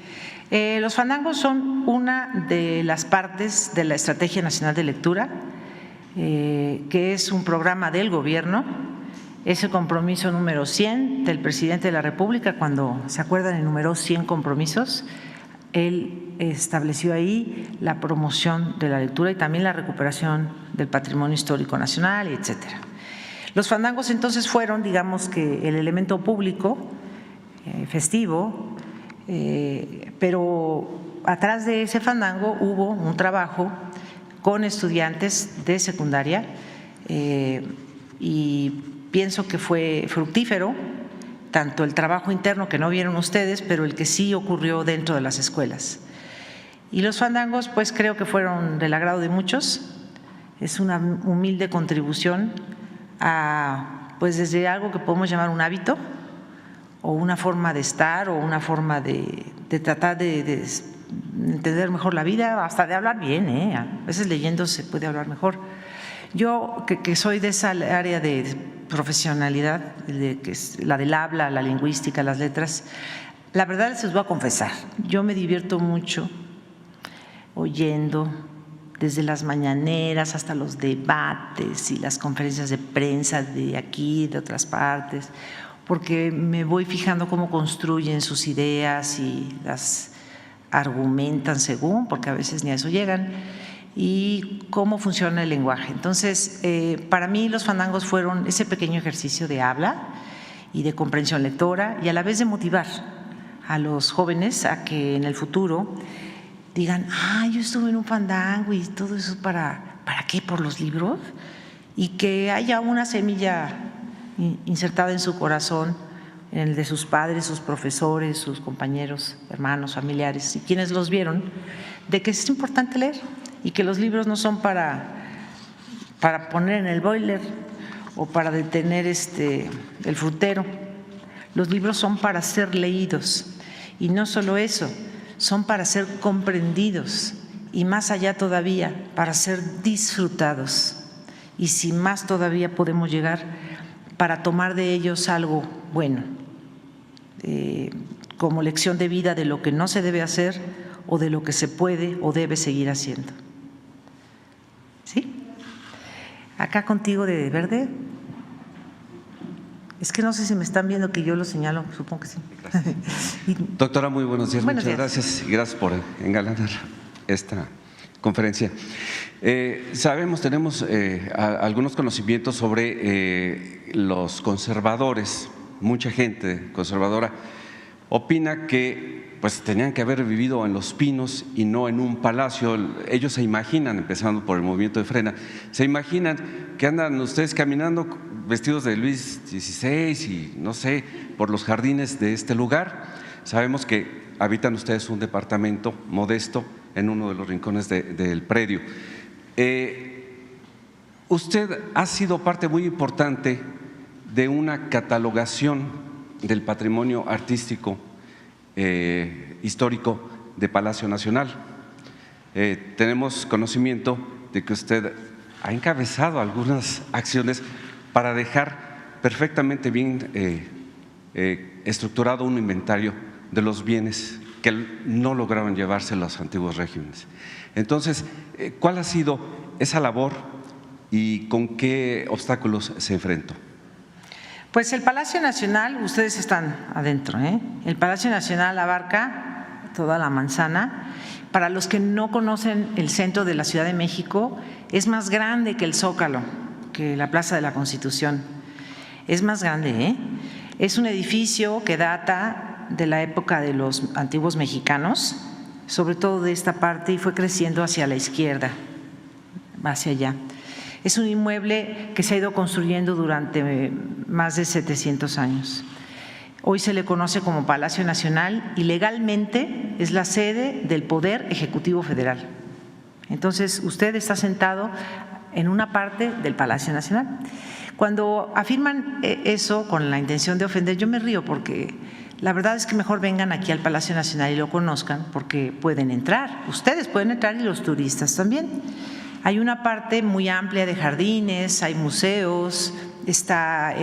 Speaker 2: Los fandangos son una de las partes de la Estrategia Nacional de Lectura, que es un programa del gobierno. Es el compromiso número 100 del presidente de la República. Cuando se acuerdan, enumeró 100 compromisos. Él estableció ahí la promoción de la lectura y también la recuperación del patrimonio histórico nacional, etcétera. Los fandangos entonces fueron, digamos que el elemento público, festivo, pero atrás de ese fandango hubo un trabajo con estudiantes de secundaria y pienso que fue fructífero, tanto el trabajo interno que no vieron ustedes, pero el que sí ocurrió dentro de las escuelas. Y los fandangos, pues creo que fueron del agrado de muchos. Es una humilde contribución a, pues desde algo que podemos llamar un hábito o una forma de estar o una forma de tratar de entender mejor la vida, hasta de hablar bien, a veces leyendo se puede hablar mejor. Yo, que soy de esa área de profesionalidad, que es la del habla, la lingüística, las letras, la verdad les voy a confesar, yo me divierto mucho oyendo desde las mañaneras hasta los debates y las conferencias de prensa de aquí, de otras partes, porque me voy fijando cómo construyen sus ideas y las argumentan según, porque a veces ni a eso llegan, y cómo funciona el lenguaje. Entonces, para mí los fandangos fueron ese pequeño ejercicio de habla y de comprensión lectora y a la vez de motivar a los jóvenes a que en el futuro digan, yo estuve en un fandango y todo eso, ¿para qué? ¿Por los libros? Y que haya una semilla insertada en su corazón, en el de sus padres, sus profesores, sus compañeros, hermanos, familiares y quienes los vieron, de que es importante leer y que los libros no son para poner en el boiler o para detener el frutero. Los libros son para ser leídos y no solo eso, son para ser comprendidos y más allá todavía, para ser disfrutados. Y si más todavía podemos llegar, para tomar de ellos algo bueno, como lección de vida de lo que no se debe hacer o de lo que se puede o debe seguir haciendo. ¿Sí? Acá contigo de verde. Es que no sé si me están viendo que yo lo señalo, supongo que sí.
Speaker 12: Doctora, muy buenos días.
Speaker 2: Buenos días.
Speaker 12: Gracias y gracias por engalanar esta conferencia. Tenemos algunos conocimientos sobre los conservadores. Mucha gente conservadora opina que pues tenían que haber vivido en Los Pinos y no en un palacio. Ellos se imaginan, empezando por el movimiento de Frena, se imaginan que andan ustedes caminando vestidos de Luis XVI y no sé, por los jardines de este lugar. Sabemos que habitan ustedes un departamento modesto en uno de los rincones del predio. Usted ha sido parte muy importante de una catalogación del patrimonio artístico histórico de Palacio Nacional. Tenemos conocimiento de que usted ha encabezado algunas acciones para dejar perfectamente bien estructurado un inventario de los bienes que no lograron llevarse los antiguos regímenes. Entonces, ¿cuál ha sido esa labor y con qué obstáculos se enfrentó?
Speaker 2: Pues el Palacio Nacional, ustedes están adentro, El Palacio Nacional abarca toda la manzana. Para los que no conocen el centro de la Ciudad de México, es más grande que el Zócalo, que la Plaza de la Constitución. Es más grande, Es un edificio que data de la época de los antiguos mexicanos, sobre todo de esta parte, y fue creciendo hacia la izquierda, hacia allá. Es un inmueble que se ha ido construyendo durante más de 700 años. Hoy se le conoce como Palacio Nacional y legalmente es la sede del Poder Ejecutivo Federal. Entonces, usted está sentado en una parte del Palacio Nacional. Cuando afirman eso con la intención de ofender, yo me río porque la verdad es que mejor vengan aquí al Palacio Nacional y lo conozcan porque pueden entrar, ustedes pueden entrar y los turistas también. Hay una parte muy amplia de jardines, hay museos, está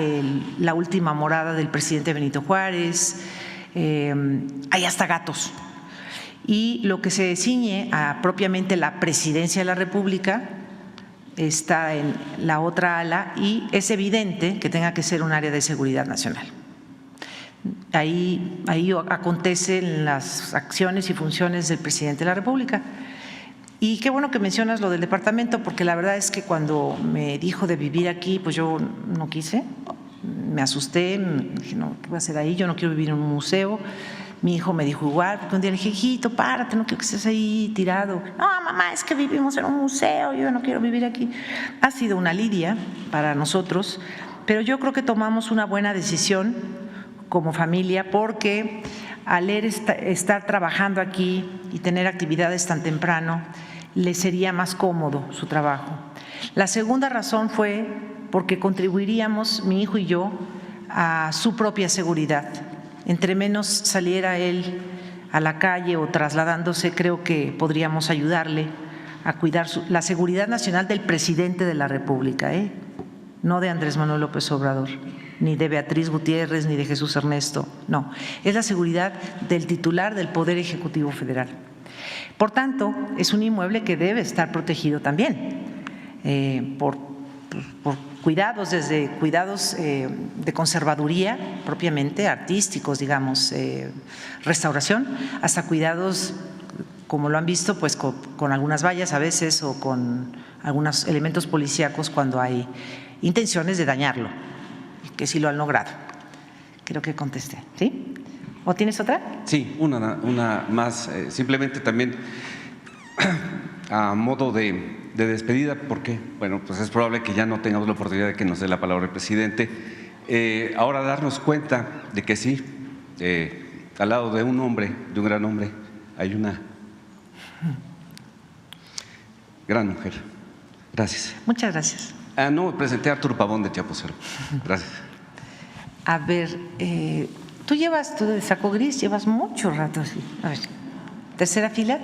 Speaker 2: la última morada del presidente Benito Juárez, hay hasta gatos. Y lo que se ciñe a propiamente la Presidencia de la República está en la otra ala y es evidente que tenga que ser un área de seguridad nacional. Ahí acontecen las acciones y funciones del presidente de la República. Y qué bueno que mencionas lo del departamento, porque la verdad es que cuando me dijo de vivir aquí, pues yo no quise, me asusté, dije, no, ¿qué voy a hacer ahí? Yo no quiero vivir en un museo. Mi hijo me dijo igual, porque un día le dije, hijito, párate, no quiero que estés ahí tirado. No, mamá, es que vivimos en un museo, yo no quiero vivir aquí. Ha sido una lidia para nosotros, pero yo creo que tomamos una buena decisión como familia, porque al estar trabajando aquí y tener actividades tan temprano, le sería más cómodo su trabajo. La segunda razón fue porque contribuiríamos, mi hijo y yo, a su propia seguridad. Entre menos saliera él a la calle o trasladándose, creo que podríamos ayudarle a cuidar la seguridad nacional del presidente de la República, no de Andrés Manuel López Obrador, ni de Beatriz Gutiérrez, ni de Jesús Ernesto, no, es la seguridad del titular del Poder Ejecutivo Federal. Por tanto, es un inmueble que debe estar protegido también por cuidados, desde cuidados de conservaduría propiamente, artísticos, digamos, restauración, hasta cuidados, como lo han visto, pues con algunas vallas a veces o con algunos elementos policíacos cuando hay intenciones de dañarlo, que sí lo han logrado. Creo que contesté, ¿sí? ¿O tienes otra?
Speaker 12: Sí, una más. Simplemente también a modo de despedida, porque, bueno, pues es probable que ya no tengamos la oportunidad de que nos dé la palabra el presidente. Ahora darnos cuenta de que sí, al lado de un hombre, de un gran hombre, hay una gran mujer. Gracias.
Speaker 2: Muchas gracias.
Speaker 12: No, presenté a Arturo Pavón de Chaposero. Gracias.
Speaker 2: A ver, tú de saco gris, llevas mucho rato así. A ver, tercera fila.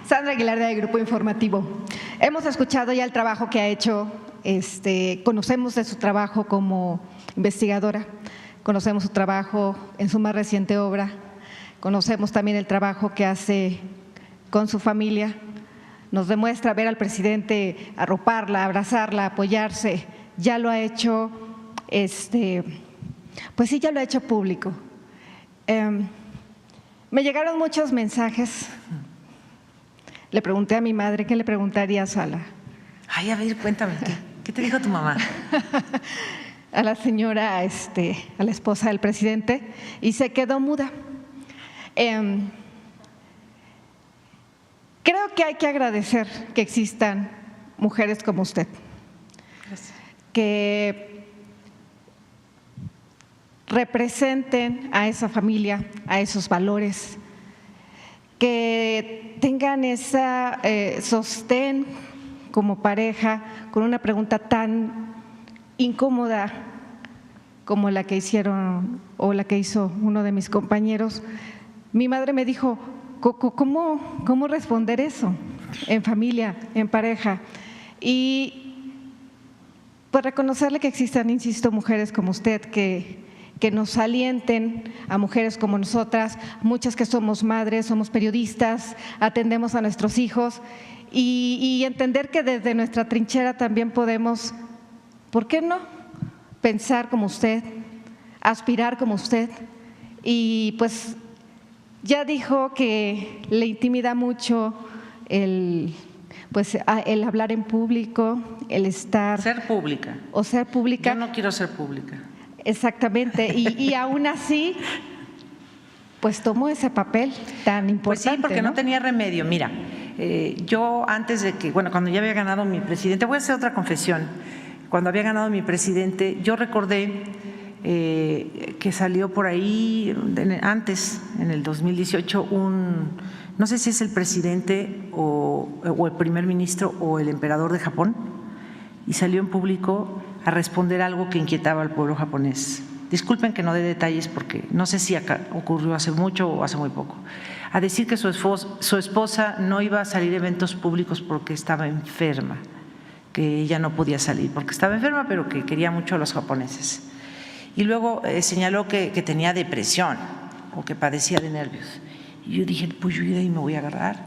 Speaker 13: Sandra Aguilar, de Grupo Informativo. Hemos escuchado ya el trabajo que ha hecho, conocemos de su trabajo como investigadora, conocemos su trabajo en su más reciente obra, conocemos también el trabajo que hace con su familia. Nos demuestra ver al presidente arroparla, abrazarla, apoyarse. Ya lo ha hecho, pues sí, ya lo ha hecho público. Me llegaron muchos mensajes. Le pregunté a mi madre, ¿qué le preguntaría a Sala?
Speaker 2: Ay, a ver, cuéntame, ¿qué te dijo tu mamá?
Speaker 13: A la señora, a la esposa del presidente, y se quedó muda. Creo que hay que agradecer que existan mujeres como usted. Gracias. Que representen a esa familia, a esos valores, que tengan esa sostén como pareja con una pregunta tan incómoda como la que hicieron o la que hizo uno de mis compañeros. Mi madre me dijo, ¿cómo responder eso en familia, en pareja? Y pues reconocerle que existan, insisto, mujeres como usted que nos alienten a mujeres como nosotras, muchas que somos madres, somos periodistas, atendemos a nuestros hijos y entender que desde nuestra trinchera también podemos, ¿por qué no?, pensar como usted, aspirar como usted. Y pues ya dijo que le intimida mucho el hablar en público, el estar…
Speaker 2: Ser pública.
Speaker 13: O ser pública.
Speaker 2: Yo no quiero ser pública.
Speaker 13: Exactamente, y aún así, pues tomó ese papel tan importante.
Speaker 2: Pues sí, porque no tenía remedio. Mira, yo antes de que, cuando ya había ganado mi presidente, voy a hacer otra confesión. Cuando había ganado mi presidente, yo recordé que salió por ahí antes, en el 2018, no sé si es el presidente o el primer ministro o el emperador de Japón, y salió en público a responder algo que inquietaba al pueblo japonés. Disculpen que no dé detalles porque no sé si ocurrió hace mucho o hace muy poco. A decir que su esposa no iba a salir a eventos públicos porque estaba enferma, que ella no podía salir porque estaba enferma, pero que quería mucho a los japoneses. Y luego señaló que tenía depresión o que padecía de nervios. Y yo dije, pues yo de ahí me voy a agarrar.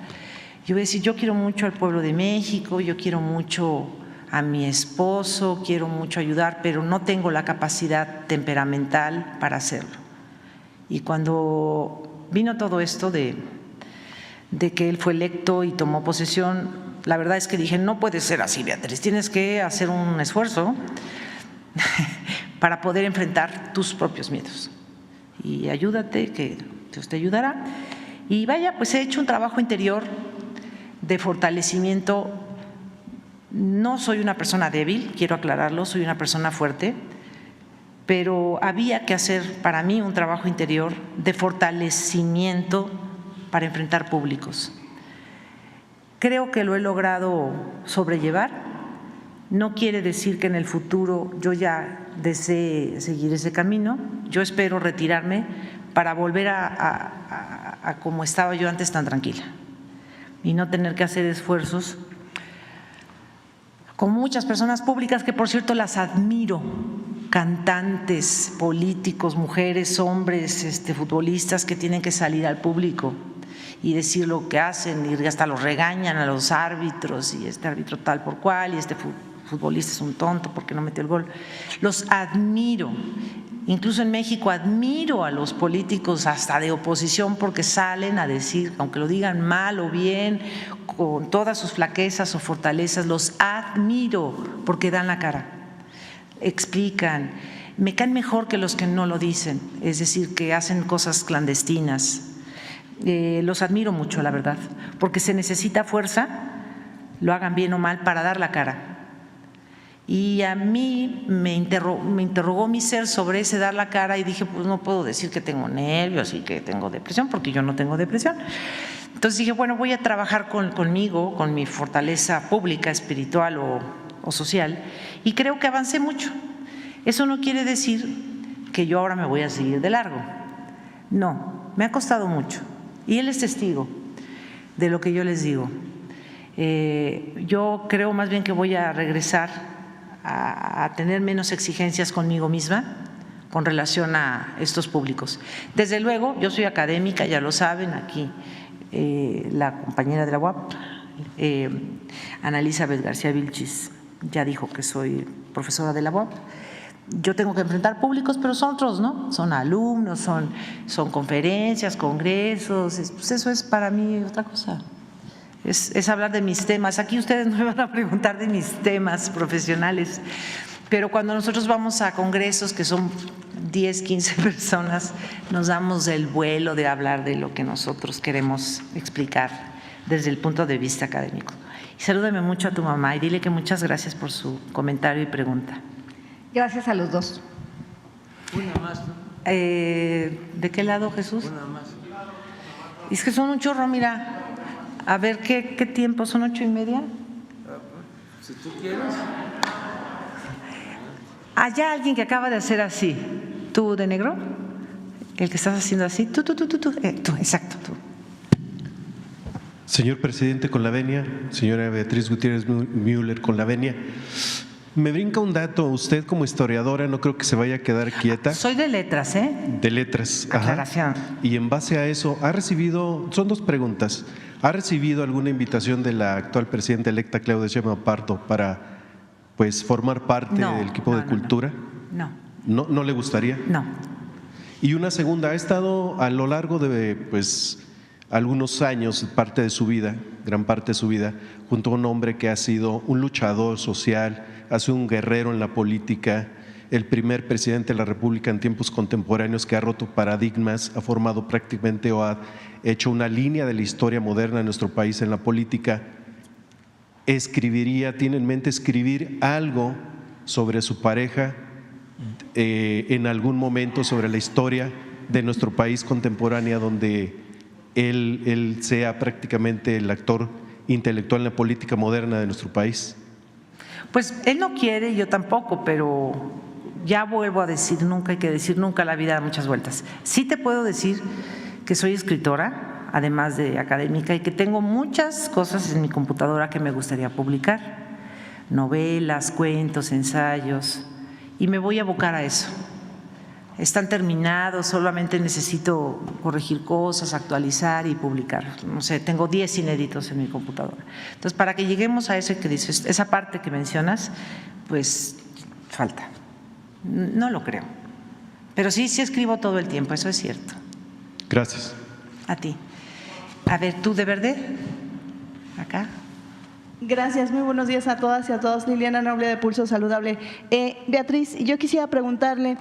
Speaker 2: Yo voy a decir, yo quiero mucho al pueblo de México, yo quiero mucho a mi esposo, quiero mucho ayudar, pero no tengo la capacidad temperamental para hacerlo. Y cuando vino todo esto de que él fue electo y tomó posesión, la verdad es que dije, no puede ser así, Beatriz, tienes que hacer un esfuerzo para poder enfrentar tus propios miedos. Y ayúdate, que Dios te ayudará. Y vaya, pues he hecho un trabajo interior de fortalecimiento. No soy una persona débil, quiero aclararlo, soy una persona fuerte, pero había que hacer para mí un trabajo interior de fortalecimiento para enfrentar públicos. Creo que lo he logrado sobrellevar. No quiere decir que en el futuro yo ya desee seguir ese camino. Yo espero retirarme para volver a como estaba yo antes, tan tranquila, y no tener que hacer esfuerzos con muchas personas públicas, que por cierto las admiro, cantantes, políticos, mujeres, hombres, futbolistas que tienen que salir al público y decir lo que hacen, y hasta los regañan a los árbitros, y este árbitro tal por cual, y este futbolista es un tonto porque no metió el gol. Los admiro. Incluso en México admiro a los políticos hasta de oposición porque salen a decir, aunque lo digan mal o bien, con todas sus flaquezas o fortalezas, los admiro porque dan la cara, explican. Me caen mejor que los que no lo dicen, es decir, que hacen cosas clandestinas. los admiro mucho, la verdad, porque se necesita fuerza, lo hagan bien o mal, para dar la cara. Y a mí me interrogó mi ser sobre ese dar la cara y dije, pues no puedo decir que tengo nervios y que tengo depresión, porque yo no tengo depresión. Entonces dije, bueno, voy a trabajar conmigo, con mi fortaleza pública, espiritual o social, y creo que avancé mucho. Eso no quiere decir que yo ahora me voy a seguir de largo. No, me ha costado mucho. Y él es testigo de lo que yo les digo. Yo creo más bien que voy a regresar a tener menos exigencias conmigo misma con relación a estos públicos. Desde luego, yo soy académica, ya lo saben, aquí la compañera de la UAP, Ana Elizabeth García Vilchis, ya dijo que soy profesora de la UAP. Yo tengo que enfrentar públicos, pero son otros, ¿no? Son alumnos, son conferencias, congresos, pues eso es para mí otra cosa. Es hablar de mis temas. Aquí ustedes no me van a preguntar de mis temas profesionales, pero cuando nosotros vamos a congresos que son 10, 15 personas, nos damos el vuelo de hablar de lo que nosotros queremos explicar desde el punto de vista académico. Y salúdame mucho a tu mamá y dile que muchas gracias por su comentario y pregunta.
Speaker 13: Gracias a los dos.
Speaker 9: Una más, ¿no?
Speaker 2: ¿De qué lado, Jesús?
Speaker 9: Una más.
Speaker 2: Es que son un chorro, mira. A ver, ¿qué tiempo? ¿Son 8:30?
Speaker 9: Si tú quieres.
Speaker 2: Allá alguien que acaba de hacer así. ¿Tú de negro? El que estás haciendo así. Tú, exacto, tú.
Speaker 14: Señor presidente, con la venia. Señora Beatriz Gutiérrez Müller, con la venia. Me brinca un dato. Usted como historiadora no creo que se vaya a quedar quieta.
Speaker 2: Soy de letras, ¿eh?
Speaker 14: De letras.
Speaker 2: Aclaración.
Speaker 14: Ajá. Y en base a eso, ¿ha recibido, son dos preguntas, ¿ha recibido alguna invitación de la actual presidenta electa Claudia Sheinbaum Pardo para pues formar parte del equipo de cultura?
Speaker 2: No.
Speaker 14: ¿No le gustaría?
Speaker 2: No.
Speaker 14: Y una segunda, ha estado a lo largo de pues algunos años, parte de su vida, gran parte de su vida, junto a un hombre que ha sido un luchador social, ha sido un guerrero en la política, el primer presidente de la República en tiempos contemporáneos que ha roto paradigmas, ha formado prácticamente o ha hecho una línea de la historia moderna de nuestro país en la política. ¿Tiene en mente escribir algo sobre su pareja en algún momento, sobre la historia de nuestro país contemporánea, donde él sea prácticamente el actor intelectual en la política moderna de nuestro país?
Speaker 2: Pues él no quiere, yo tampoco, pero ya vuelvo a decir, nunca hay que decir nunca, la vida da muchas vueltas. Sí te puedo decir que soy escritora, además de académica, y que tengo muchas cosas en mi computadora que me gustaría publicar, novelas, cuentos, ensayos, y me voy a abocar a eso. Están terminados, solamente necesito corregir cosas, actualizar y publicar. No sé, tengo 10 inéditos en mi computadora. Entonces, para que lleguemos a eso que dices, esa parte que mencionas, pues falta. No lo creo. Pero sí escribo todo el tiempo, eso es cierto.
Speaker 14: Gracias.
Speaker 2: A ti. A ver, ¿tú de verde? Acá.
Speaker 15: Gracias, muy buenos días a todas y a todos. Liliana Noble de Pulso Saludable. Beatriz, yo quisiera preguntarle,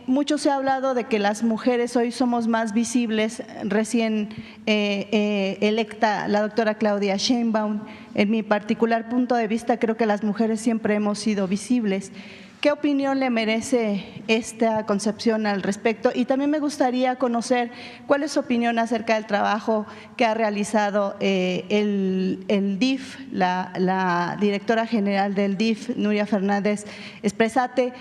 Speaker 15: mucho se ha hablado de que las mujeres hoy somos más visibles, recién electa la doctora Claudia Sheinbaum. En mi particular punto de vista, creo que las mujeres siempre hemos sido visibles. ¿Qué opinión le merece esta concepción al respecto? Y también me gustaría conocer cuál es su opinión acerca del trabajo que ha realizado el DIF, la directora general del DIF, Nuria Fernández Espresate.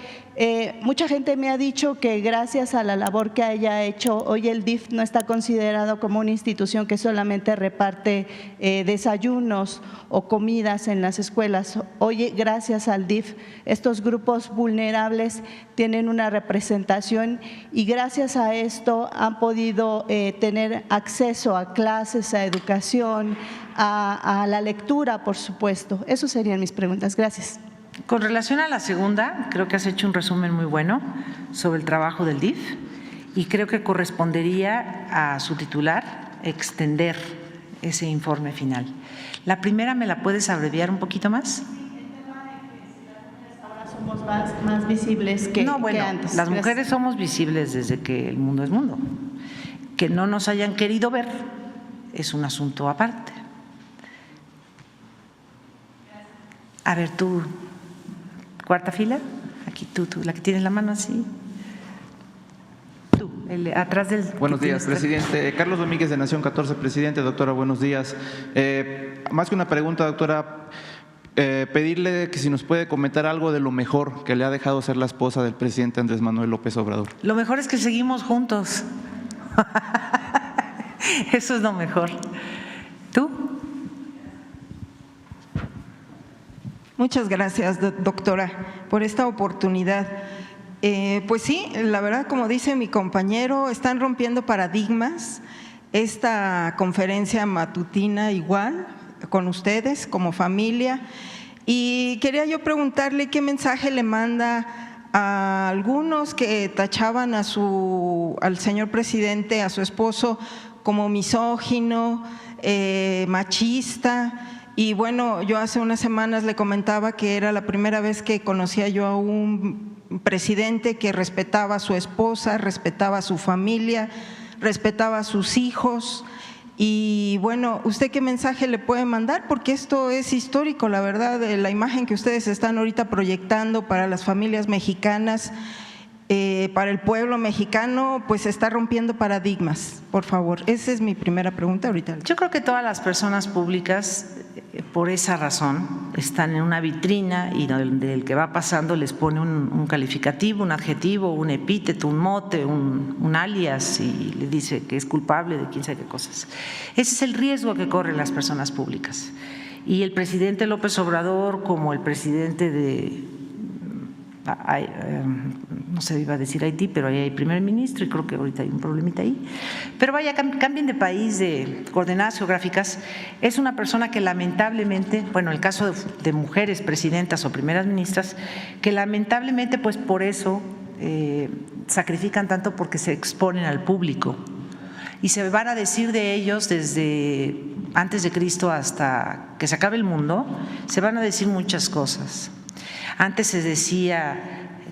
Speaker 15: Mucha gente me ha dicho que gracias a la labor que haya hecho, hoy el DIF no está considerado como una institución que solamente reparte desayunos o comidas en las escuelas. Hoy, gracias al DIF, estos grupos vulnerables tienen una representación y gracias a esto han podido tener acceso a clases, a educación, a la lectura, por supuesto. Esas serían mis preguntas. Gracias.
Speaker 2: Con relación a la segunda, creo que has hecho un resumen muy bueno sobre el trabajo del DIF y creo que correspondería a su titular extender ese informe final. La primera, ¿me la puedes abreviar un poquito más?
Speaker 15: Ahora somos más visibles que antes.
Speaker 2: Las mujeres somos visibles desde que el mundo es mundo. que no nos hayan querido ver es un asunto aparte. A ver, tú, cuarta fila, aquí tú, la que tienes la mano así. Tú, atrás del…
Speaker 16: Buenos días, presidente. Carlos Domínguez de Nación 14, presidente. Doctora, buenos días. Más que una pregunta, doctora, pedirle que si nos puede comentar algo de lo mejor que le ha dejado ser la esposa del presidente Andrés Manuel López Obrador.
Speaker 2: Lo mejor es que seguimos juntos. Eso es lo mejor. ¿Tú?
Speaker 17: Muchas gracias, doctora, por esta oportunidad. Pues sí, la verdad, como dice mi compañero, están rompiendo paradigmas. Esta conferencia matutina igual, con ustedes como familia. Y quería yo preguntarle qué mensaje le manda a algunos que tachaban al señor presidente, a su esposo, como misógino, machista. Y bueno, yo hace unas semanas le comentaba que era la primera vez que conocía yo a un presidente que respetaba a su esposa, respetaba a su familia, respetaba a sus hijos. Y bueno, ¿usted qué mensaje le puede mandar? Porque esto es histórico, la verdad, la imagen que ustedes están ahorita proyectando para las familias mexicanas, para el pueblo mexicano, pues está rompiendo paradigmas, por favor. Esa es mi primera pregunta ahorita.
Speaker 2: Yo creo que todas las personas públicas, por esa razón, están en una vitrina y del que va pasando les pone un calificativo, un adjetivo, un epíteto, un mote, un alias y le dice que es culpable de quién sabe qué cosas. Ese es el riesgo que corren las personas públicas. Y el presidente López Obrador, como el presidente de… no se iba a decir Haití, pero ahí hay primer ministro y creo que ahorita hay un problemita ahí. Pero vaya, cambien de país, de coordenadas geográficas. Es una persona que lamentablemente, bueno, el caso de mujeres presidentas o primeras ministras, que lamentablemente pues por eso sacrifican tanto porque se exponen al público. Y se van a decir de ellos desde antes de Cristo hasta que se acabe el mundo, se van a decir muchas cosas. Antes se decía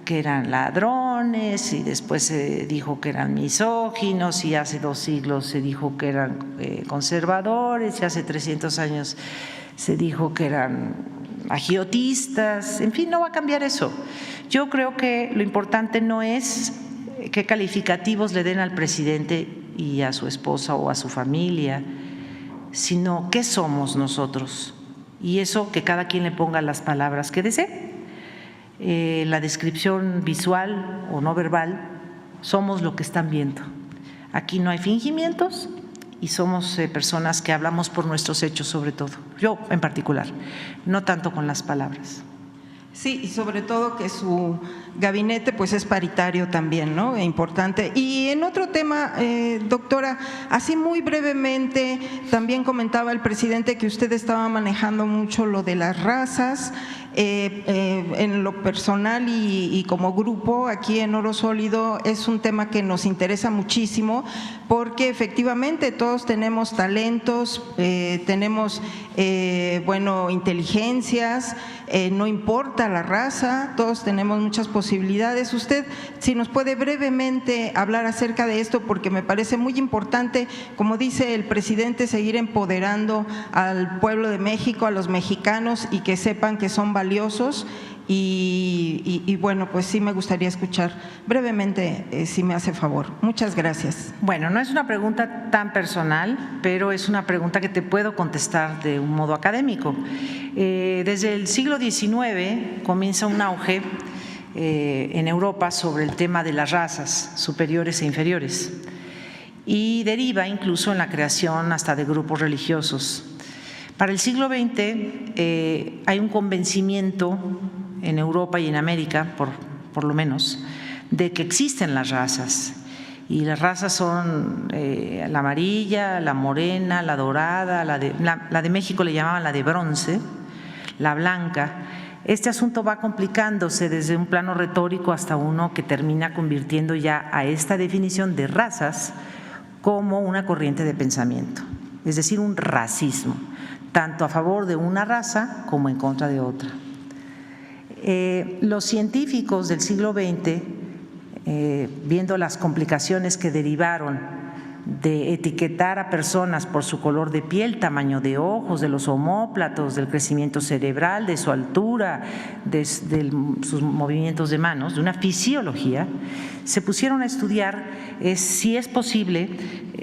Speaker 2: que eran ladrones y después se dijo que eran misóginos y hace 2 siglos se dijo que eran conservadores y hace 300 años se dijo que eran agiotistas. En fin, no va a cambiar eso. Yo creo que lo importante no es qué calificativos le den al presidente y a su esposa o a su familia, sino qué somos nosotros. Y eso que cada quien le ponga las palabras que desee. La descripción visual o no verbal, somos lo que están viendo. Aquí no hay fingimientos y somos personas que hablamos por nuestros hechos sobre todo, yo en particular, no tanto con las palabras.
Speaker 17: Sí, y sobre todo que su gabinete pues es paritario también, ¿no? Importante. Y en otro tema, doctora, así muy brevemente, también comentaba el presidente que usted estaba manejando mucho lo de las razas. En lo personal y como grupo aquí en Oro Sólido es un tema que nos interesa muchísimo porque efectivamente todos tenemos talentos, tenemos inteligencias, no importa la raza, todos tenemos muchas posibilidades. Usted, si nos puede brevemente hablar acerca de esto, porque me parece muy importante, como dice el presidente, seguir empoderando al pueblo de México, a los mexicanos y que sepan que son valiosos y bueno, pues sí me gustaría escuchar brevemente, si me hace favor. Muchas gracias.
Speaker 2: Bueno, no es una pregunta tan personal, pero es una pregunta que te puedo contestar de un modo académico. Desde el siglo XIX comienza un auge en Europa sobre el tema de las razas superiores e inferiores y deriva incluso en la creación hasta de grupos religiosos. Para el siglo XX hay un convencimiento en Europa y en América, por lo menos, de que existen las razas. Y las razas son la amarilla, la morena, la dorada, la de México le llamaban la de bronce, la blanca. Este asunto va complicándose desde un plano retórico hasta uno que termina convirtiendo ya a esta definición de razas como una corriente de pensamiento, es decir, un racismo, tanto a favor de una raza como en contra de otra. Los científicos del siglo XX, viendo las complicaciones que derivaron de etiquetar a personas por su color de piel, tamaño de ojos, de los omóplatos, del crecimiento cerebral, de su altura, de sus movimientos de manos, de una fisiología, se pusieron a estudiar si es posible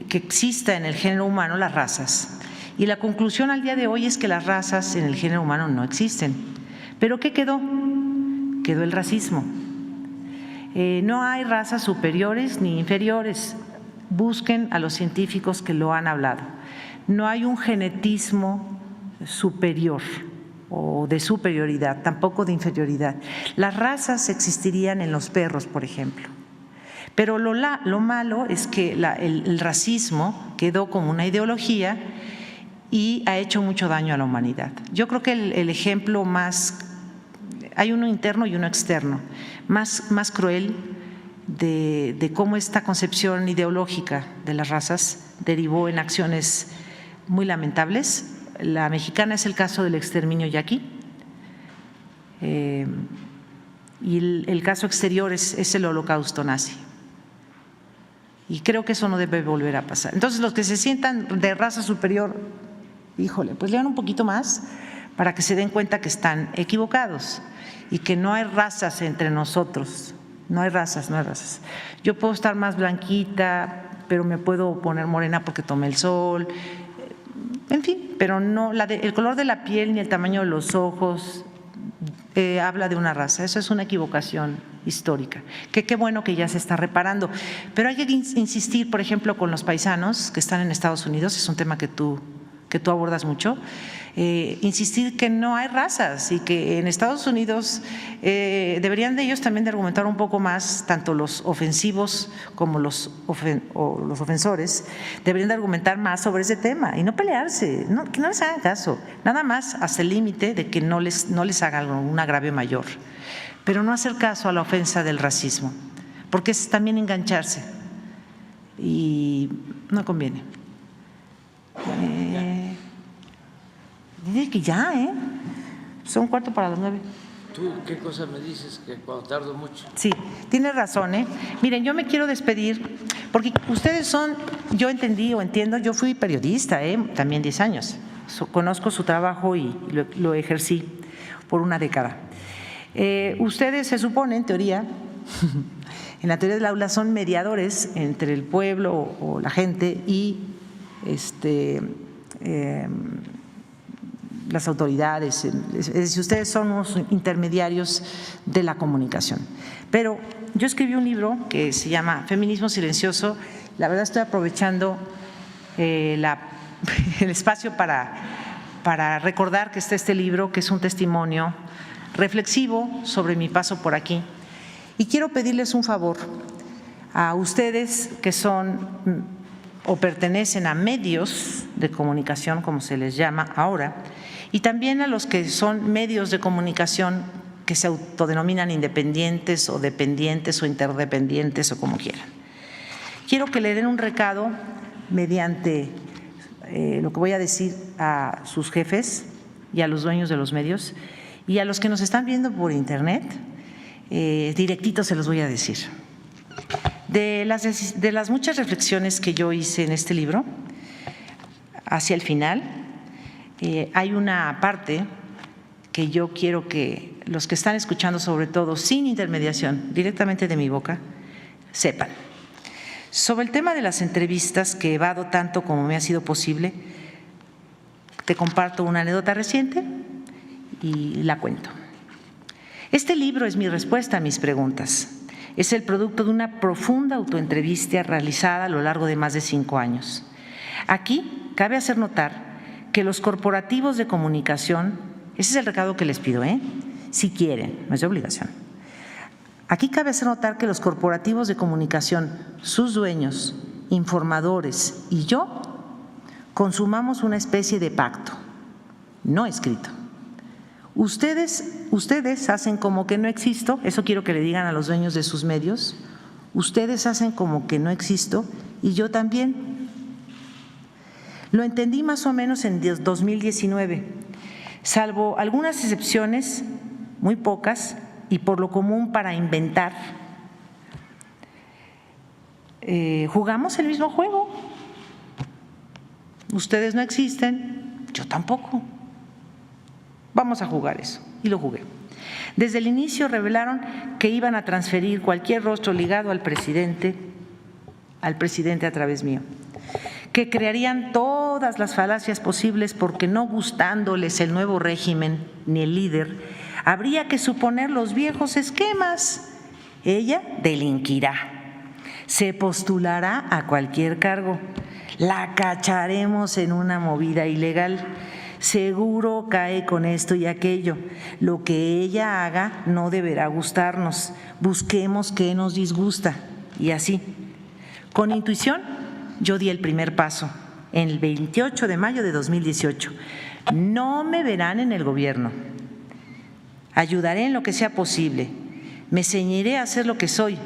Speaker 2: que exista en el género humano las razas. Y la conclusión al día de hoy es que las razas en el género humano no existen. ¿Pero qué quedó? Quedó el racismo. No hay razas superiores ni inferiores. Busquen a los científicos que lo han hablado. No hay un genetismo superior o de superioridad, tampoco de inferioridad. Las razas existirían en los perros, por ejemplo. Pero lo malo es que el racismo quedó como una ideología y ha hecho mucho daño a la humanidad. Yo creo que el ejemplo más, hay uno interno y uno externo, más cruel de cómo esta concepción ideológica de las razas derivó en acciones muy lamentables. La mexicana es el caso del exterminio yaqui, y el caso exterior es el holocausto nazi. Y creo que eso no debe volver a pasar. Entonces, los que se sientan de raza superior, híjole, pues lean un poquito más para que se den cuenta que están equivocados y que no hay razas entre nosotros. No hay razas, no hay razas. Yo puedo estar más blanquita, pero me puedo poner morena porque tomé el sol, en fin, pero no, el color de la piel ni el tamaño de los ojos habla de una raza. Eso es una equivocación histórica, que qué bueno que ya se está reparando. Pero hay que insistir, por ejemplo, con los paisanos que están en Estados Unidos, es un tema que tú abordas mucho, insistir que no hay razas y que en Estados Unidos deberían de ellos también de argumentar un poco más, tanto los ofensivos como los ofensores, deberían de argumentar más sobre ese tema y no pelearse, que no les hagan caso, nada más hasta el límite de que no les haga un agravio mayor, pero no hacer caso a la ofensa del racismo, porque es también engancharse y no conviene. Dice que ya, son 8:45.
Speaker 9: ¿Tú qué cosa me dices que cuando tardo mucho?
Speaker 2: Sí, tienes razón, Miren, yo me quiero despedir porque ustedes son, yo entendí o entiendo, yo fui periodista, también 10 años. Conozco su trabajo y lo ejercí por una década. Ustedes se supone, en teoría, en la teoría del aula, son mediadores entre el pueblo o la gente y las autoridades, es decir, ustedes son unos intermediarios de la comunicación. Pero yo escribí un libro que se llama Feminismo Silencioso. La verdad estoy aprovechando el espacio para recordar que está este libro, que es un testimonio reflexivo sobre mi paso por aquí. Y quiero pedirles un favor a ustedes que son o pertenecen a medios de comunicación, como se les llama ahora, y también a los que son medios de comunicación que se autodenominan independientes o dependientes o interdependientes o como quieran. Quiero que le den un recado mediante lo que voy a decir a sus jefes y a los dueños de los medios y a los que nos están viendo por internet, directito se los voy a decir. De las muchas reflexiones que yo hice en este libro, hacia el final, hay una parte que yo quiero que los que están escuchando, sobre todo sin intermediación, directamente de mi boca, sepan. Sobre el tema de las entrevistas que evado tanto como me ha sido posible, te comparto una anécdota reciente y la cuento. Este libro es mi respuesta a mis preguntas. Es el producto de una profunda autoentrevista realizada a lo largo de más de 5 años. Aquí cabe hacer notar que los corporativos de comunicación, ese es el recado que les pido, si quieren, no es de obligación. Aquí cabe hacer notar que los corporativos de comunicación, sus dueños, informadores y yo, consumamos una especie de pacto, no escrito. Ustedes hacen como que no existo, eso quiero que le digan a los dueños de sus medios, ustedes hacen como que no existo y yo también. Lo entendí más o menos en 2019, salvo algunas excepciones, muy pocas, y por lo común para inventar. jugamos el mismo juego. Ustedes no existen, yo tampoco. Vamos a jugar eso. Y lo jugué. Desde el inicio revelaron que iban a transferir cualquier rostro ligado al presidente a través mío, que crearían todas las falacias posibles porque no gustándoles el nuevo régimen ni el líder, habría que suponer los viejos esquemas. Ella delinquirá, se postulará a cualquier cargo, la cacharemos en una movida ilegal, seguro cae con esto y aquello. Lo que ella haga no deberá gustarnos, busquemos qué nos disgusta y así. Con intuición, yo di el primer paso el 28 de mayo de 2018. No me verán en el gobierno. Ayudaré en lo que sea posible. Me ceñiré a ser lo que soy,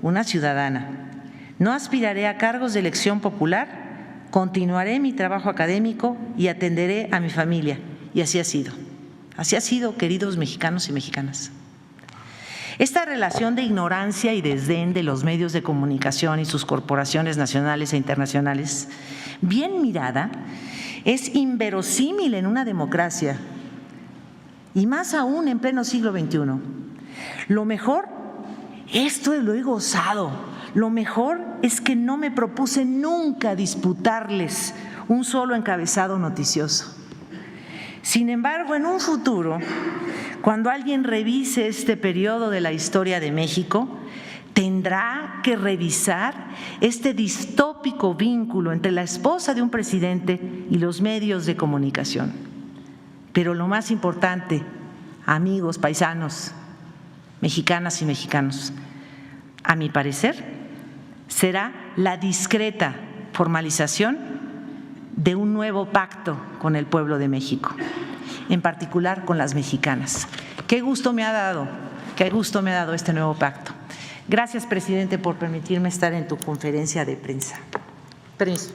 Speaker 2: una ciudadana. No aspiraré a cargos de elección popular. Continuaré mi trabajo académico y atenderé a mi familia. Y así ha sido. Así ha sido, queridos mexicanos y mexicanas. Esta relación de ignorancia y desdén de los medios de comunicación y sus corporaciones nacionales e internacionales, bien mirada, es inverosímil en una democracia y más aún en pleno siglo XXI. Lo mejor, esto lo he gozado, lo mejor es que no me propuse nunca disputarles un solo encabezado noticioso. Sin embargo, en un futuro, cuando alguien revise este periodo de la historia de México, tendrá que revisar este distópico vínculo entre la esposa de un presidente y los medios de comunicación. Pero lo más importante, amigos, paisanos, mexicanas y mexicanos, a mi parecer, será la discreta formalización de un nuevo pacto con el pueblo de México, en particular con las mexicanas. Qué gusto me ha dado este nuevo pacto. Gracias, presidente, por permitirme estar en tu conferencia de prensa. Permiso.